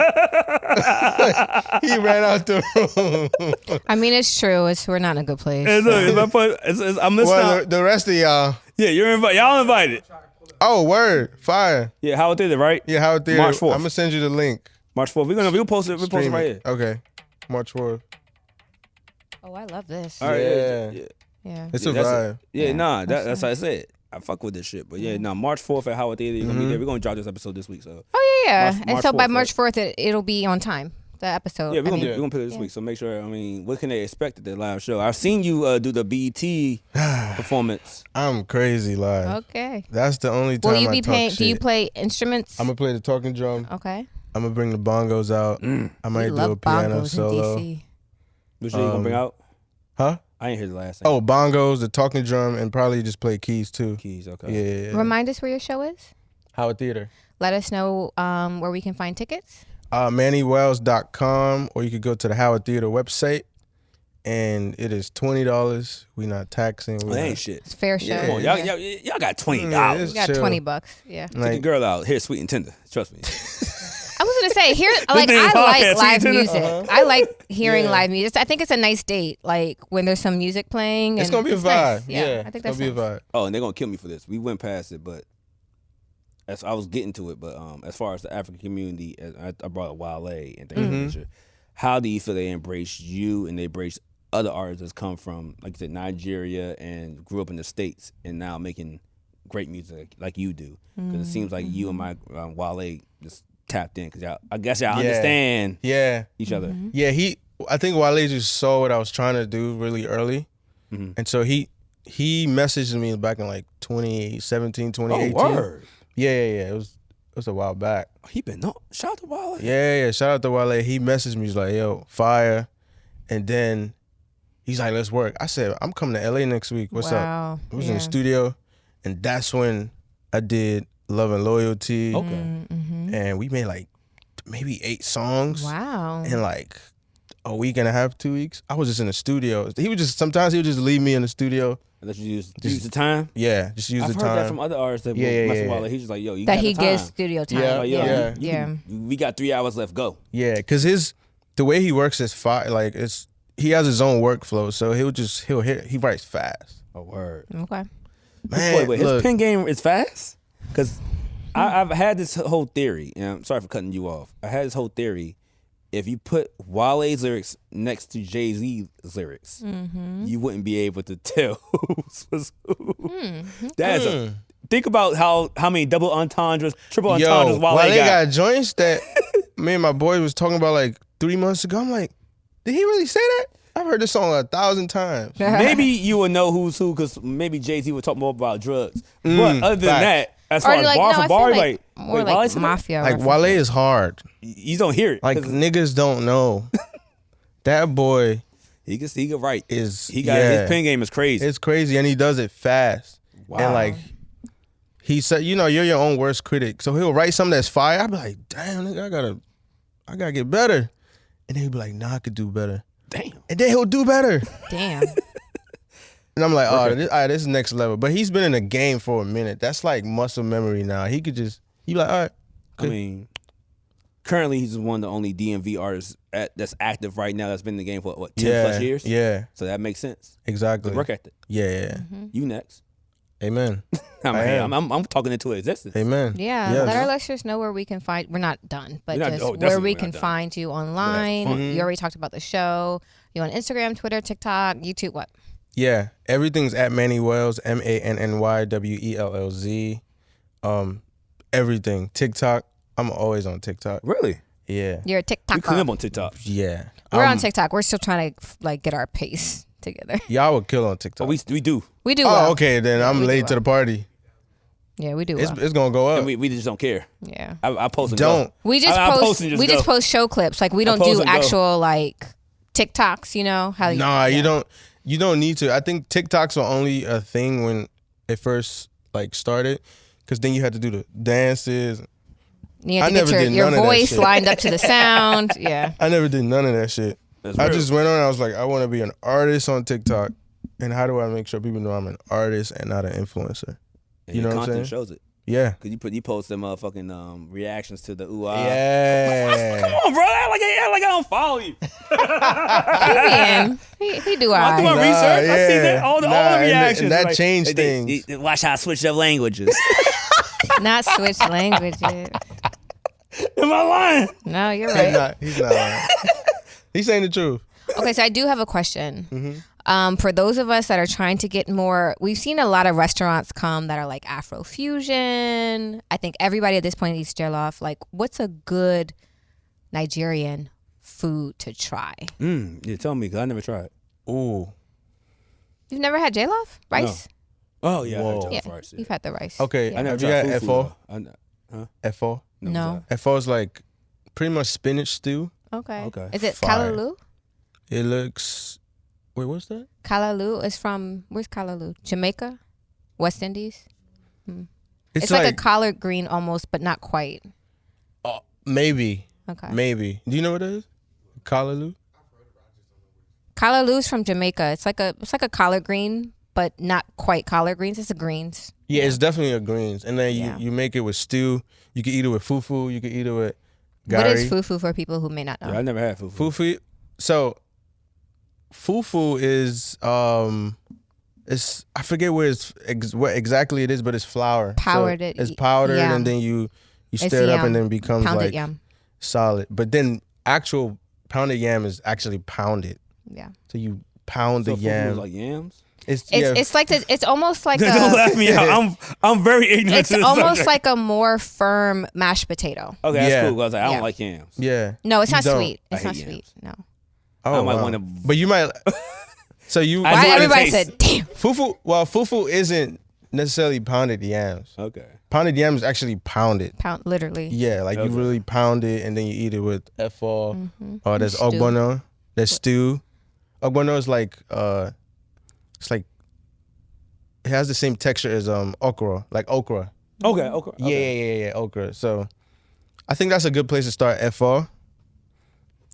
He ran out the room. I mean, it's true. We're not in a good place. I'm missing Well, out. the rest of y'all. Yeah, you're invited. Y'all invited. Oh, word. Fire. Yeah, Howard Theater, right? Yeah, Howard Theater. March 4th. I'm going to send you the link. March 4th. We'll post it. We'll post it right here. Okay. March 4th. Oh, I love this. All right. Yeah. Yeah. It's a that's vibe. That's how I said. I fuck with this shit. But yeah, March 4th at Howard Theater. You're gonna be there. We're gonna drop this episode this week. So Oh yeah. March And so by 4th, March 4th, it'll be on time. The episode. yeah, we're I mean, gonna put it this week. So make sure. I mean, what can they expect at the live show? I've seen you do the BET performance. I'm crazy live. Okay. That's the only time Will you I be talk paying? shit. Do you play instruments? I'm going to play the talking drum. Okay. I'm going to bring the bongos out. I might We do love a piano bongos solo. in DC. Which you gonna bring out? Huh? I ain't hear the last thing. Oh, bongos, the talking drum, and probably just play keys too. Keys. Okay. Yeah. Remind us where your show is. Howard Theater. Let us know where we can find tickets. Mannywellz.com, or you could go to the Howard Theater website, and it is $20. We not taxing. That ain't shit. It's fair show. Come on, y'all got $20. Yeah, it's You got chill. $20. Yeah. Take the girl out here, sweet and tender. Trust me. I was gonna say here, like thing is I like podcast, live see, music. I like hearing Yeah. live music. I think it's a nice date, like when there's some music playing. It's and gonna be a it's vibe. nice. Yeah, I think it's that's gonna be a nice. vibe. Oh, and they're gonna kill me for this. We went past it, but as I was getting to it, but as far as the African community, I brought up Wale and things of that nature. How do you feel they embrace you and they embrace other artists that's come from, like you said, Nigeria and grew up in the States and now making great music like you do? Because it seems like you and my Wale just tapped in because I guess y'all understand each other. Yeah, I think Wale just saw what I was trying to do really early. And so he messaged me back in like 2017, 2018. Oh, word. Yeah. It was a while back. He been no shout out to Wale. Yeah. Shout out to Wale. He messaged me. He's like, yo, fire. And then he's like, let's work. I said, I'm coming to LA next week. What's up? Wow. I was in the studio, and that's when I did Love and Loyalty. Okay. And we made like maybe 8 songs. Wow. In like a week and a half, 2 weeks. I was just in the studio. Sometimes he would just leave me in the studio. And let you use the time. Yeah, just use I've the heard time. that from other artists that mess with Wale. He's just like, yo, you That got he the time. gives studio time. Yeah, Like, yo, yeah. we got 3 hours left. Go. Yeah, because the way he works is like he has his own workflow, so he writes fast. Oh, word. Okay. Man, Wait, his pen game is fast? Because I've had this whole theory, and I'm sorry for cutting you off. I had this whole theory. If you put Wale's lyrics next to Jay-Z's lyrics, you wouldn't be able to tell who's who. Think about how many double entendres, triple entendres Wale got joints that me and my boy was talking about like 3 months ago. I'm like, did he really say that? I've heard this song 1,000 times. Maybe you would know who's who because maybe Jay-Z would talk more about drugs. But other than that, As far as bar for bar, like more like mafia. Like Wale is hard. You don't hear it. Like niggas don't know. That boy, he can write. His pen game is crazy. It's crazy, and he does it fast. Wow. And like he said, you know, you're your own worst critic. So he'll write something that's fire. I'll be like, damn, nigga, I gotta get better. And then he'll be like, nah, I could do better. Damn. And then he'll do better. Damn. And I'm like, oh, this is next level. But he's been in the game for a minute. That's like muscle memory now. He could just, he like, all right. Good. I mean, currently he's one of the only DMV artists that's active right now that's been in the game for, 10 plus years? Yeah. So that makes sense. Exactly. Good work ethic. Yeah. Mm-hmm. You next. Amen. I'm talking into existence. Amen. Yeah. Yes. Let our listeners know where we can find, we're not done, but just where we can find you online. You already talked about the show. You on Instagram, Twitter, TikTok, YouTube, what? Yeah, everything's at Mannywellz, MANNYWELLZ. Everything. TikTok. I'm always on TikTok. Really? Yeah. You're a TikToker. You clip on TikTok. Yeah. We're on TikTok. We're still trying to like get our pace together. Y'all would kill on TikTok. Oh, we do. We do. Oh, well. okay. Then I'm late to the party. Yeah, we do. It's gonna go up. And we just don't care. Yeah. I post and Don't. go. We just post. We just post show clips. Like we don't do actual like TikToks. You know how? Nah, you don't. You don't need to. I think TikToks were only a thing when it first like started, because then you had to do the dances. You had to get your voice lined up to the sound. Yeah. I never did none of that shit. I just went on and I was like, I want to be an artist on TikTok, and how do I make sure people know I'm an artist and not an influencer? And you know what I'm saying? Content shows it. Yeah. Cause you post them motherfucking reactions to the Ouu Ahh. Yeah. Come on, bro. Act like I don't follow you. He do all I do my right. research. I see that all the reactions. And that changed things. Watch how I switch up languages. Not switch languages. Am I lying? No, you're right. He's not lying. He's saying the truth. Okay, so I do have a question. Mm-hmm. For those of us that are trying to get more, we've seen a lot of restaurants come that are like Afrofusion. I think everybody at this point eats jollof. Like, what's a good Nigerian food to try? Yeah, tell me, because I never tried. Ooh. You've never had jollof rice? No. Oh, yeah, I had Yeah, jollof rice. Yeah. you've had the rice. Okay, Yeah. I never have you tried had fufu. FO? FO? No. FO is like pretty much spinach stew. Okay. Okay. Is it Fire. kalaloo? It looks. Wait, what's that? Kalaloo is from, where's kalaloo? Jamaica? West Indies? It's like like a collard green almost, but not quite. Maybe. Okay. Maybe. Do you know what it is? Callaloo? Kalaloo's from Jamaica. It's like a collard green, but not quite collard greens. It's a greens. Yeah, it's definitely a greens. And then you make it with stew. You can eat it with fufu. You can eat it with gari. What is fufu for people who may not know? Yeah, I never had fufu. Fufu. So, fufu is it's I forget where what exactly it is, but it's flour. Powdered. So it's powdered, yam. and then you stir it up, and then it becomes pounded like yam. solid. But then actual pounded yam is actually pounded. Yeah. So you pound the Fufu yam. is like yams? It's like it's almost like Don't laugh me out. I'm very ignorant. It's to this almost subject. like a more firm mashed potato. Okay, that's Yeah. cool. I was like, I don't like yams. Yeah. No, it's You not don't. sweet. I It's not hate sweet. yams. No. Oh, I might wow. wanna- But you might. So you. I Why do everybody taste. said, damn. Fufu. Well, fufu isn't necessarily pounded yams. Okay. Pounded yams is actually pounded. Pound, literally. Yeah, like Okay. you really pound it and then you eat it with efo. Or there's Stew. ogbono. There's stew. Ogbono is like it's like it has the same texture as okra, like okra. Okay. Okay. Yeah, okra. So I think that's a good place to start efo.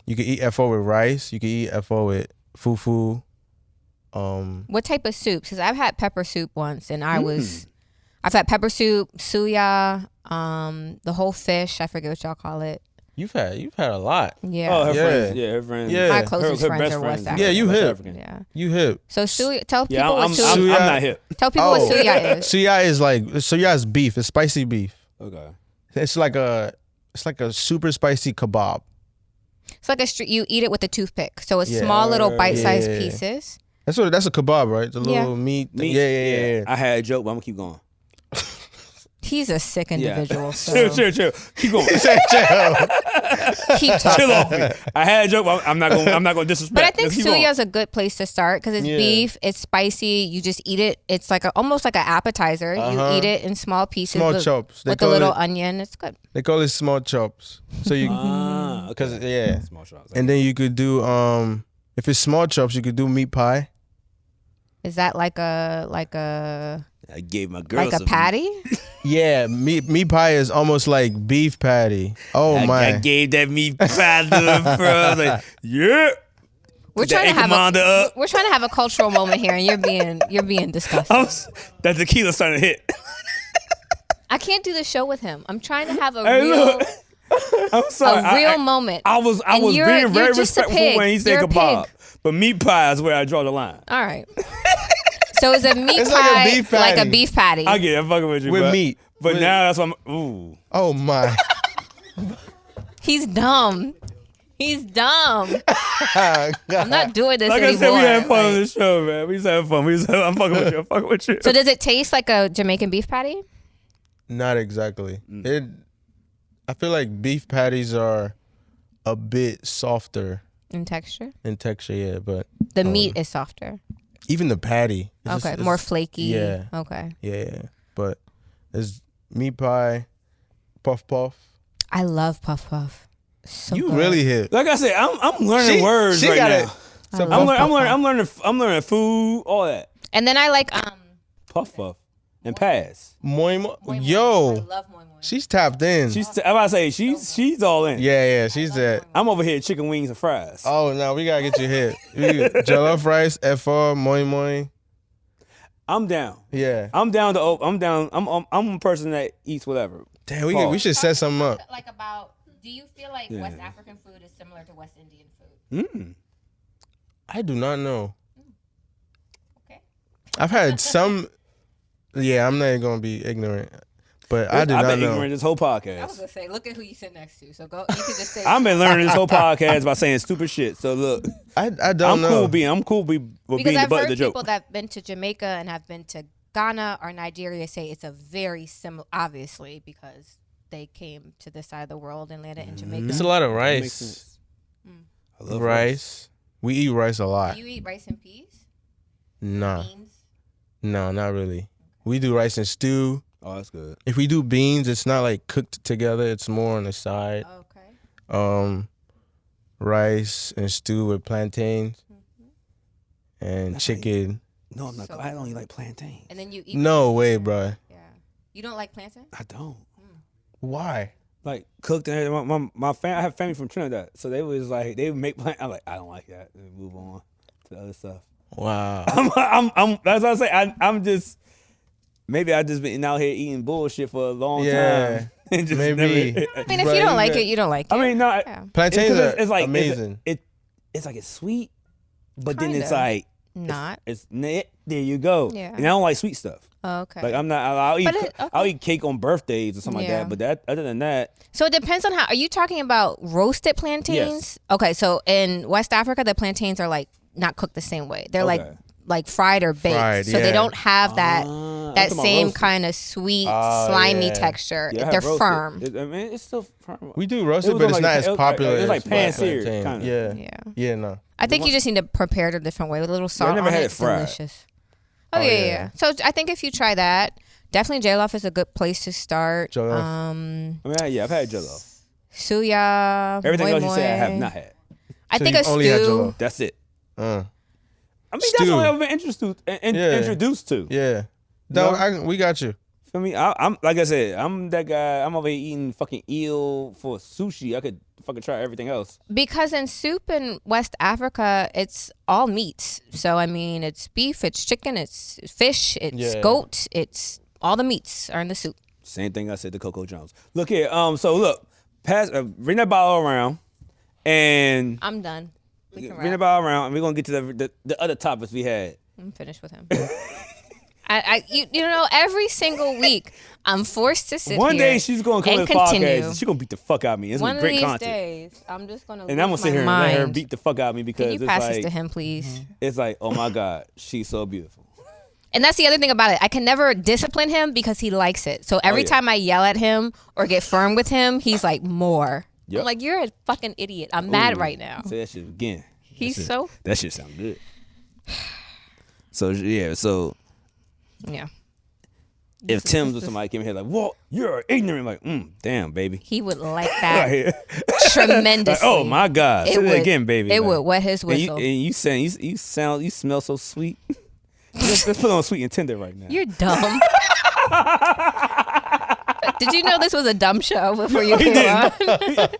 You can eat efo with rice. You can eat efo with fufu. What type of soups? Because I've had pepper soup once, and I've had pepper soup, suya, the whole fish. I forget what y'all call it. You've had a lot. Yeah. Oh, her Yeah. friends. Yeah, her friends. Yeah. My closest her friends best are West friends. African. Yeah, you West hip. African. Yeah. You hip. So suya, tell people Yeah, what I'm suya. not hip. Tell people what suya is. Suya is like suya is beef. It's spicy beef. Okay. It's like a super spicy kebab. It's like you eat it with a toothpick. So it's Yeah. small little bite-sized Yeah. pieces. That's a kebab, right? It's a little meat. Yeah. I had a joke, but I'm gonna keep going. He's a sick individual. So. Chill. Keep going. Keep talking. Chill off me. I had a joke. But I'm not gonna disrespect. But I think Let's keep suya's a good place to start because it's beef. It's spicy. You just eat it. It's like almost like an appetizer. You eat it in small pieces. Small chops. With a little onion. It's good. They call it small chops. So you, because small chops. And then you could do if it's small chops, you could do meat pie. Is that like a? I gave my girl like a patty. Yeah, meat pie is almost like beef patty. Oh my! I gave that meat pie to him, bro. I was like, yeah. We're trying to have a cultural moment here, and you're being disgusting. That tequila starting to hit. I can't do the show with him. I'm trying to have a real. I'm sorry. A real moment. I was being very respectful when he said kebab, but meat pie is where I draw the line. All right. So it's a meat pie, like a beef patty. I get it. I'm fucking with you. With meat. But now that's what I'm. Ooh. Oh my. He's dumb. I'm not doing this like anymore. I said, we had fun on the show, man. We just having fun. I'm fucking with you. So does it taste like a Jamaican beef patty? Not exactly. I feel like beef patties are a bit softer in texture. Yeah, but the meat is softer. Even the patty. Okay, more flaky. Yeah. Okay. Yeah, but there's meat pie, puff puff. I love puff puff. So you good. really hit. Like I said, I'm learning words right now. So I'm learning food, all that. And then I like puff and pass. Moi. Yo. I love moi. She's tapped in. I'm about to say she's all in. Yeah, she's that. I'm over here chicken wings and fries. Oh no, we gotta get you hit. Jollof rice, FR, moi. I'm down. Yeah. I'm down. I'm a person that eats whatever. Damn, we should set something up. Like about, do you feel like West African food is similar to West Indian food? I do not know. Okay. I've had some. Yeah, I'm not even gonna be ignorant, but I do not know. I've been ignorant this whole podcast. I was gonna say, look at who you sit next to. So go. You can just say. I've been learning this whole podcast by saying stupid shit. So look, I don't know. I'm cool being the butt of the joke. Because I've heard people that have been to Jamaica and have been to Ghana or Nigeria say it's a very similar, obviously, because they came to this side of the world and landed in Jamaica. It's a lot of rice. I love rice. We eat rice a lot. Do you eat rice and peas? Nah. Beans? No, not really. We do rice and stew. Oh, that's good. If we do beans, it's not like cooked together. It's more on the side. Okay. Rice and stew with plantains and that's chicken. No, I'm not. I don't even like plantains. And then you eat. No way, bro. Yeah. You don't like plantains? I don't. Why? Like cooked and my family. I have family from Trinidad, so they was like they would make plantains. I'm like, I don't like that. And move on to the other stuff. Wow. I'm that's what I say. I'm just. Maybe I just been out here eating bullshit for a long time. And just maybe. I mean, if you don't like it, you don't like it. I mean, no. Plantains are like, amazing. It's like it's sweet, but Kinda. then it's like not. It's there you go. Yeah. And I don't like sweet stuff. Oh, okay. Like I'm not. I'll eat cake on birthdays or something like that. But other than that. So it depends on how. Are you talking about roasted plantains? Yes. Okay, so in West Africa, the plantains are like not cooked the same way. They're like fried or baked, so they don't have that same kind of sweet, slimy texture. They're firm. I mean, it's still firm. We do roasted, but it's not as popular. It's like pan-seared, kind of. Yeah. No. I think you just need to prepare it a different way with a little salt. I never on had it. it fried. Delicious. Oh yeah. So I think if you try that, definitely jollof is a good place to start. Jollof. I mean, I've had jollof. Suya. Everything moi else you moi. said, I have not had. I think a only had stew. jollof. That's it. I mean, Stew. that's what I've been introduced to. Yeah. No, we got you. For me, I'm like I said, I'm that guy. I'm over here eating fucking eel for sushi. I could fucking try everything else. Because in soup in West Africa, it's all meats. So I mean, it's beef, it's chicken, it's fish, it's goat, it's all the meats are in the soup. Same thing I said to Coco Jones. Look here. So look, bring that bottle around, and I'm done. Bring the ball around, and we're gonna get to the other topics we had. I'm finished with him. You know, every single week I'm forced to sit One here day she's gonna come and to the podcast, continue. and she's gonna beat the fuck out of me. It's One gonna be great of these content. days, I'm just gonna. And I'm gonna sit here and let her beat the fuck out of me because Can you it's pass like this to him, please? it's like, oh my god, she's so beautiful. And that's the other thing about it. I can never discipline him because he likes it. So every time I yell at him or get firm with him, he's like, more. Yep. I'm like, you're a fucking idiot. I'm mad right now. Say that shit again. That shit sound good. So yeah. If Tems or somebody came here like, Walt, you're ignorant. Like, damn, baby. He would like that tremendously. Like, oh my God. Say that again, baby. It would wet his whistle. And you smell so sweet. Let's put on Sweet and Tender right now. You're dumb. Did you know this was a dumb show before you came on?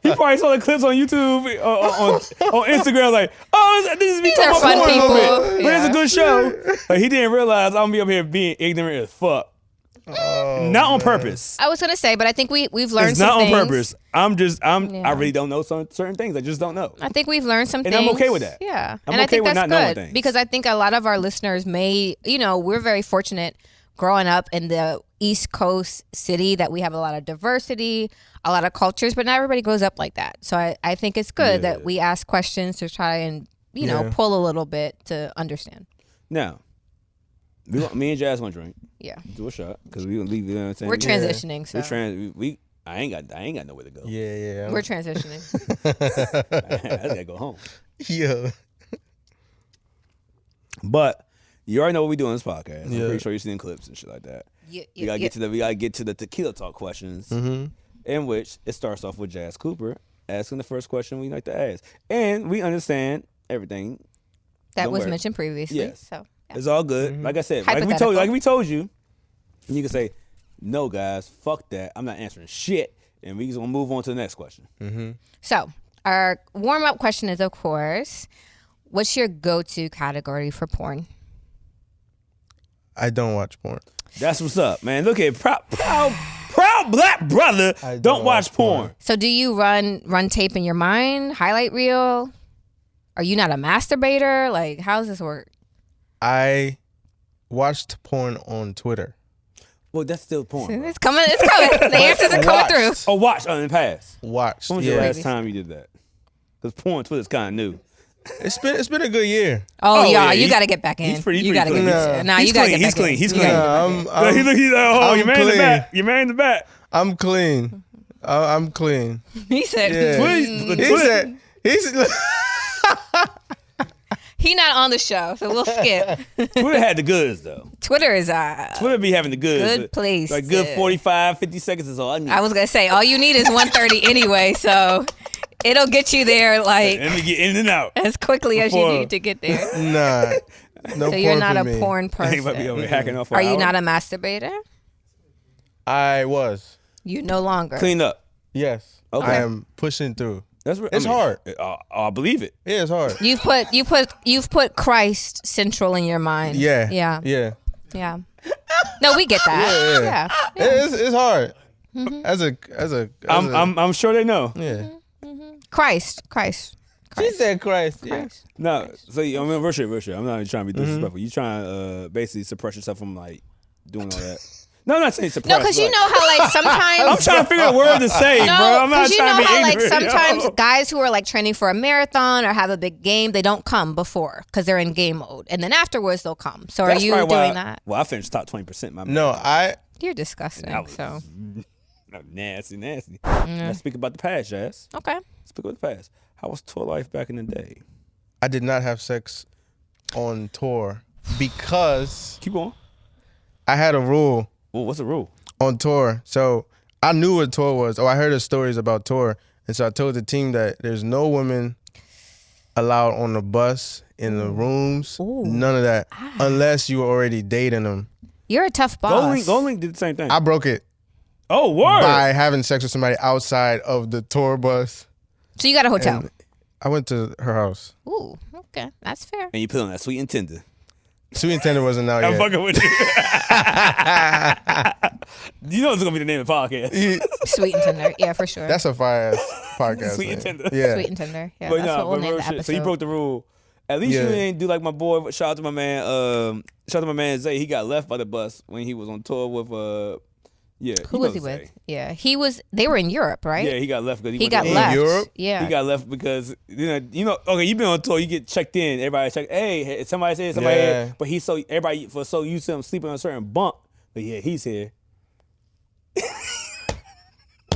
He probably saw the clips on YouTube, on Instagram, like, oh, this is me talking about porn a little bit. But it's a good show. Like, he didn't realize I'm gonna be up here being ignorant as fuck. Not on purpose. I was gonna say, but I think we've learned it's some not things. On purpose. I really don't know certain things. I just don't know. I think we've learned some things. And I'm okay with that. Yeah. I'm and okay I think with that's not knowing good things. because I think a lot of our listeners may, we're very fortunate growing up in the East Coast city that we have a lot of diversity, a lot of cultures, but not everybody grows up like that. So I think it's good that we ask questions to try and, pull a little bit to understand. Now, me and Jas gonna drink. Yeah. Do a shot because we gonna leave. You know what I'm saying? We're transitioning. So I ain't got nowhere to go. Yeah. We're transitioning. I gotta go home. Yeah. But you already know what we do on this podcast. I'm pretty sure you've seen clips and shit like that. We gotta get to the Tequila Talk questions, in which it starts off with Jas Cooper asking the first question we like to ask, and we understand everything that was mentioned previously. Yes. So. It's all good. Like I said, like we told you, you can say, no, guys, fuck that. I'm not answering shit. And we just gonna move on to the next question. So our warm-up question is, of course, what's your go-to category for porn? I don't watch porn. That's what's up, man. Look at proud black brother. Don't watch porn. So do you run tape in your mind, highlight reel? Are you not a masturbator? Like, how does this work? I watched porn on Twitter. Well, that's still porn. It's coming. The answers are coming through. Oh, watch in the past. Watched. When was the last time you did that? Because porn Twitter's kind of new. It's been a good year. Oh yeah, you got to get back in. He's pretty you got to clean. get Nah, you got to get back in. He's clean. He's Your man in the back. Your man in the back. I'm clean. I'm clean. He said. Yeah. He's. He not on the show, so we'll skip. Twitter had the goods, though. Twitter is Twitter be having the goods. Good place. Like good 45, 50 seconds is all I need. I was going to say, all you need is 130 anyway, so it'll get you there like let me get in and out as quickly as you need to get there. Nah. No. So you're not a me. porn person. He might be over here hacking off. Are you not a masturbator? I was. You no longer. Clean up. Yes. Okay. I am pushing through. It's hard. I believe it. Yeah, it's hard. You've put Christ central in your mind. Yeah. No, we get that. Yeah. It's hard. I'm sure they know. Yeah. Christ. She said Christ. Yeah. No, so I mean, real shit. I'm not even trying to be disrespectful. You trying to basically suppress yourself from like doing all that. No, I'm not saying suppress. No, because you know how like sometimes I'm trying to figure out a word to say, bro. I'm not trying to be how ignorant. like sometimes guys who are like training for a marathon or have a big game, they don't come before because they're in game mode, and then afterwards they'll come. So That's are you doing that? Well, I finished top 20%. My man. No, You're disgusting. So nasty. Let's speak about the past, Jas. Okay. Speak about the past. How was tour life back in the day? I did not have sex on tour because Keep going. I had a rule. Well, what's the rule? On tour. So I knew what tour was. I heard the stories about tour. And so I told the team that there's no women allowed on the bus, in the rooms, none of that, unless you were already dating them. You're a tough boss. Goldlink did the same thing. I broke it. Oh, word. By having sex with somebody outside of the tour bus. So you got a hotel? And I went to her house. Ooh, okay. That's fair. And you put on that sweet and tender. Sweet and Tender wasn't out I'm yet. fucking with you. You know it's going to be the name of the podcast. Sweet and Tender. Yeah, for sure. That's a fire ass podcast. Sweet man. and Tender. Yeah. Sweet and Tender. Yeah, But that's what we'll name the episode. So you broke the rule. At least you didn't do like my boy. Shout out to my man. Shout out to my man Zay. He got left by the bus when he was on tour with Yeah. Who was he with? Yeah, they were in Europe, right? Yeah, he got left because he got left. Europe? Yeah. He got left because okay, you've been on tour, you get checked in, everybody check, hey, somebody said somebody here, but everybody for so used to him sleeping on a certain bunk. But yeah, he's here.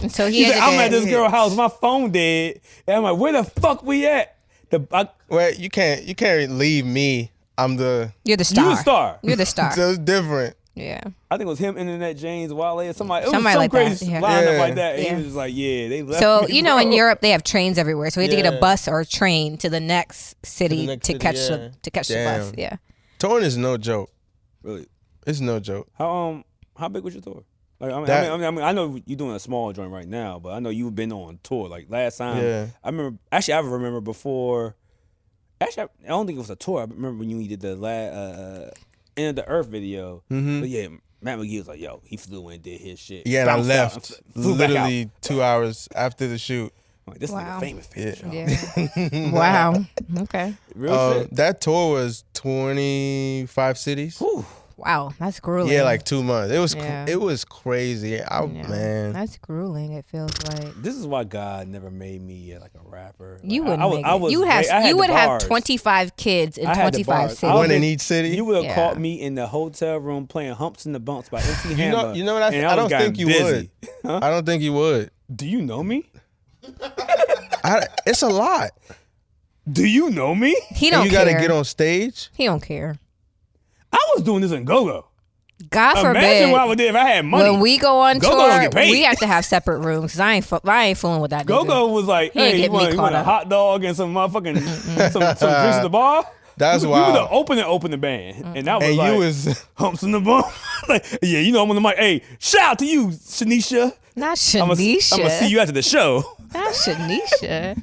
And so He's like, I'm at this girl's house, my phone dead. And I'm like, where the fuck we at? Well, you can't leave me. You're the star. You the star. You're the star. So it's different. Yeah. I think it was him, Internet James, Wale, or somebody. It was Somebody some like crazy that, yeah. lineup like that. And Yeah. he was just like, yeah, they left So, me, in bro. Europe, they have trains everywhere. So we had to get a Yeah. bus or a train to the next city to, next city, catch yeah. the bus. Damn. Yeah. Touring is no joke. Really? It's no joke. How big was your tour? Like, I know you're doing a small joint right now, but I know you've been on tour. Like last time, Yeah. I remember before. Actually, I don't think it was a tour. I remember when you did the End of the Earth video. Mm-hmm. But yeah, Matt McGee was like, yo, he flew in and did his shit. Yeah, and I Bounced out left and flew back out. literally 2 hours after the shoot. I'm like, this Wow. nigga famous, y'all. Yeah. Wow. Okay. Real shit. That tour was 25 cities. Whew. Wow. That's grueling. Yeah, like 2 months. It was Yeah. it was crazy. Yeah. Man. That's grueling, it feels like. This is why God never made me like a rapper. You Like, wouldn't make it. You would have 25 kids in I had the 25 bars. cities. One in each city. You would have Yeah. caught me in the hotel room playing Humps in the Bumps by MC Hammer. You know what and I was don't think getting you busy. would. Huh? I don't think you would. Do you know me? It's a lot. Do you know me? He And don't you care. gotta get on stage. He don't care. I was doing this in Go-Go. God Imagine forbid. what I would do if I had money. When we go on Go-Go don't tour, get paid. we have to have separate rooms because I ain't fooling with that. nigga. Go-Go was like, He ain't hey, you getting me want caught a up. hot dog and some motherfucking some drinks at the bar? That's we would wild. have opened the band. And that was And like, you was Humps in the Bump. Like, yeah, you know I'm on the mic. Hey, shout out to you, Shanisha. Not I'm gonna see Shanisha. you after the show. Not Shanisha.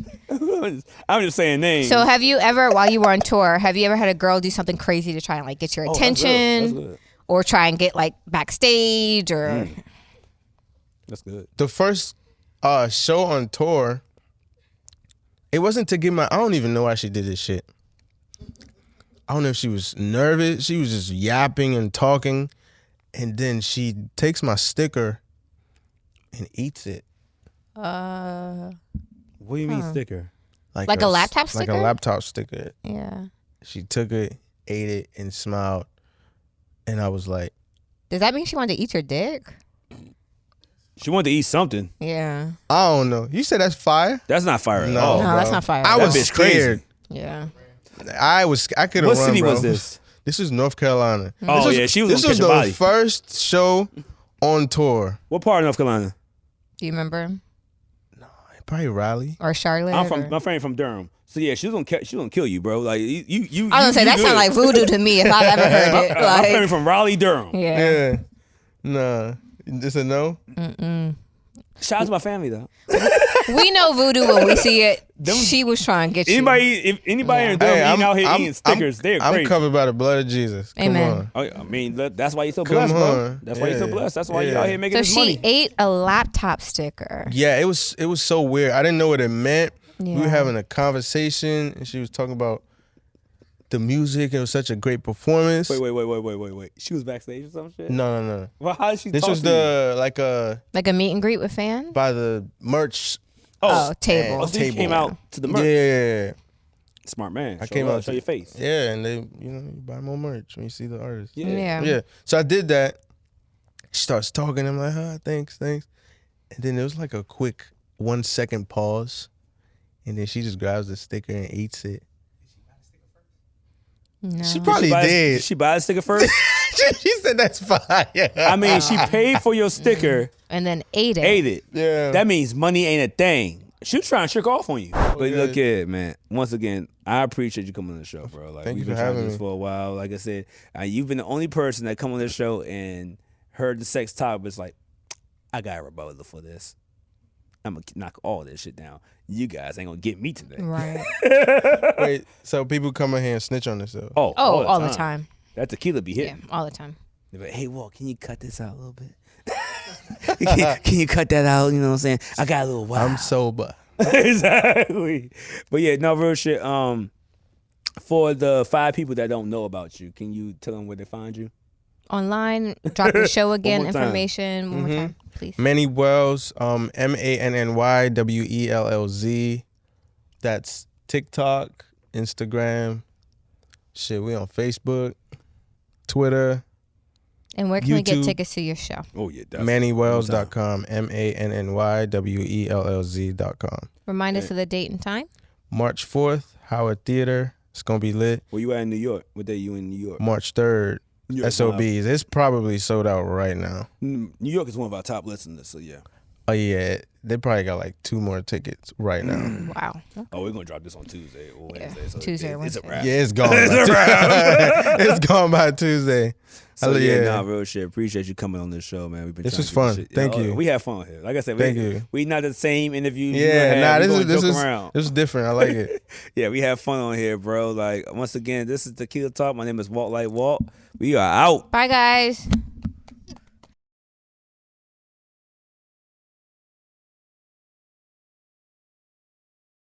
I'm just saying names. So have you ever, while you were on tour, have you ever had a girl do something crazy to try and like get your that's attention, good. or try and get like backstage, or? That's good. the first show on tour. It wasn't to get I don't even know why she did this shit. I don't know if she was nervous. She was just yapping and talking. And then she takes my sticker and eats it. What do you mean sticker? Like a laptop sticker? Like a laptop sticker. Yeah. She took it, ate it, and smiled. And I was like, Does that mean she wanted to eat your dick? She wanted to eat something. Yeah. I don't know. You said that's fire? That's not fire at No. all. No, bro. that's not fire. I That was bitch crazy. scared. Yeah. I could have What run, city bro. was this? This was North Carolina. Oh, yeah, she was This gonna was catch a the body. first show on tour. What part of North Carolina? Do you remember? Probably Raleigh. Or Charlotte? I'm from or- my friend from Durham. So yeah, she's gonna kill you, bro. Like you. I was gonna say that sounds like voodoo to me if I've ever heard it. My friend Like, from Raleigh, Durham. yeah. Yeah. Nah. This a no? Shout out to my family though. We know voodoo when we see it. She was trying to get you. If anybody in Durham eating out here eating stickers, they're I'm crazy. covered by the blood of Jesus. Come Amen. on. Oh, I mean, that's why you're so Come blessed, bro. on. That's why you're so Yeah. blessed. That's why you're Yeah. out here making So this she money. ate a laptop sticker. Yeah, it was so weird. I didn't know what it meant. We Yeah. were having a conversation and she was talking about the music. It was such a great performance. Wait. She was backstage or some shit? No. Well, how did she This talk was to you? like Like a meet and greet with fans? by the merch. Oh, table. Oh, so you came out to the merch. Yeah. Smart man. I came out show your face. Yeah, and they, you buy more merch when you see the artist. Yeah. Yeah. So I did that. She starts talking. I'm like, thanks. And then there was like a quick 1 second pause. And then she just grabs the sticker and eats it. No. She probably did. Did she buy the sticker first? She said that's fire. I mean, she paid for your sticker, And then ate it. ate it. Yeah. That means money ain't a thing. She was trying to trick off on you. But look at man. Once again, I appreciate you coming on the show, bro. Like Thank we've you been for trying to having do this me. for a while. Like I said, you've been the only person that come on this show and heard the sex topic. It's like, I got a rebuttal for this. I'm gonna knock all this shit down. You guys ain't gonna get me today. Right. Wait, so people come in here and snitch on themselves. Oh, all the time. That tequila be Yeah, hitting. all the time. They're like, hey, Walt, can you cut this out a little bit? can you cut that out? You know what I'm saying? I got a little wild. I'm sober. Exactly. But yeah, no real shit. For the 5 people that don't know about you, can you tell them where they find you? online. Drop the show again. more time. Information one more time, please. Mannywellz, MANNYWELLZ. That's TikTok, Instagram. Shit, we on Facebook, Twitter. And where can we get YouTube. tickets to your show? Oh yeah, definitely. Mannywellz.com, MANNYWELLZ.com. Remind us of the date and time. March 4th, Howard Theater. It's gonna be lit. Where you at in New York? What day you in New York? March 3rd, New York SOBs. It's probably sold out right now. New York is one of our top listeners, so yeah. Oh yeah, they probably got like 2 more tickets right now. Wow. Oh, we're gonna drop this on Tuesday or Wednesday. So Tuesday or it's a Wednesday. wrap. Yeah, it's gone. It's gone by Tuesday. So nah, real shit. Appreciate you coming on this show, man. We've been. This trying was to fun. get shit. Thank you. We had fun here. Like I said, Thank you. We not the same interviews. Yeah, nah, this around. is different. I like it. Yeah, we have fun on here, bro. Like once again, this is Tequila Talk. My name is Walt Like Walt. We are out. Bye, guys.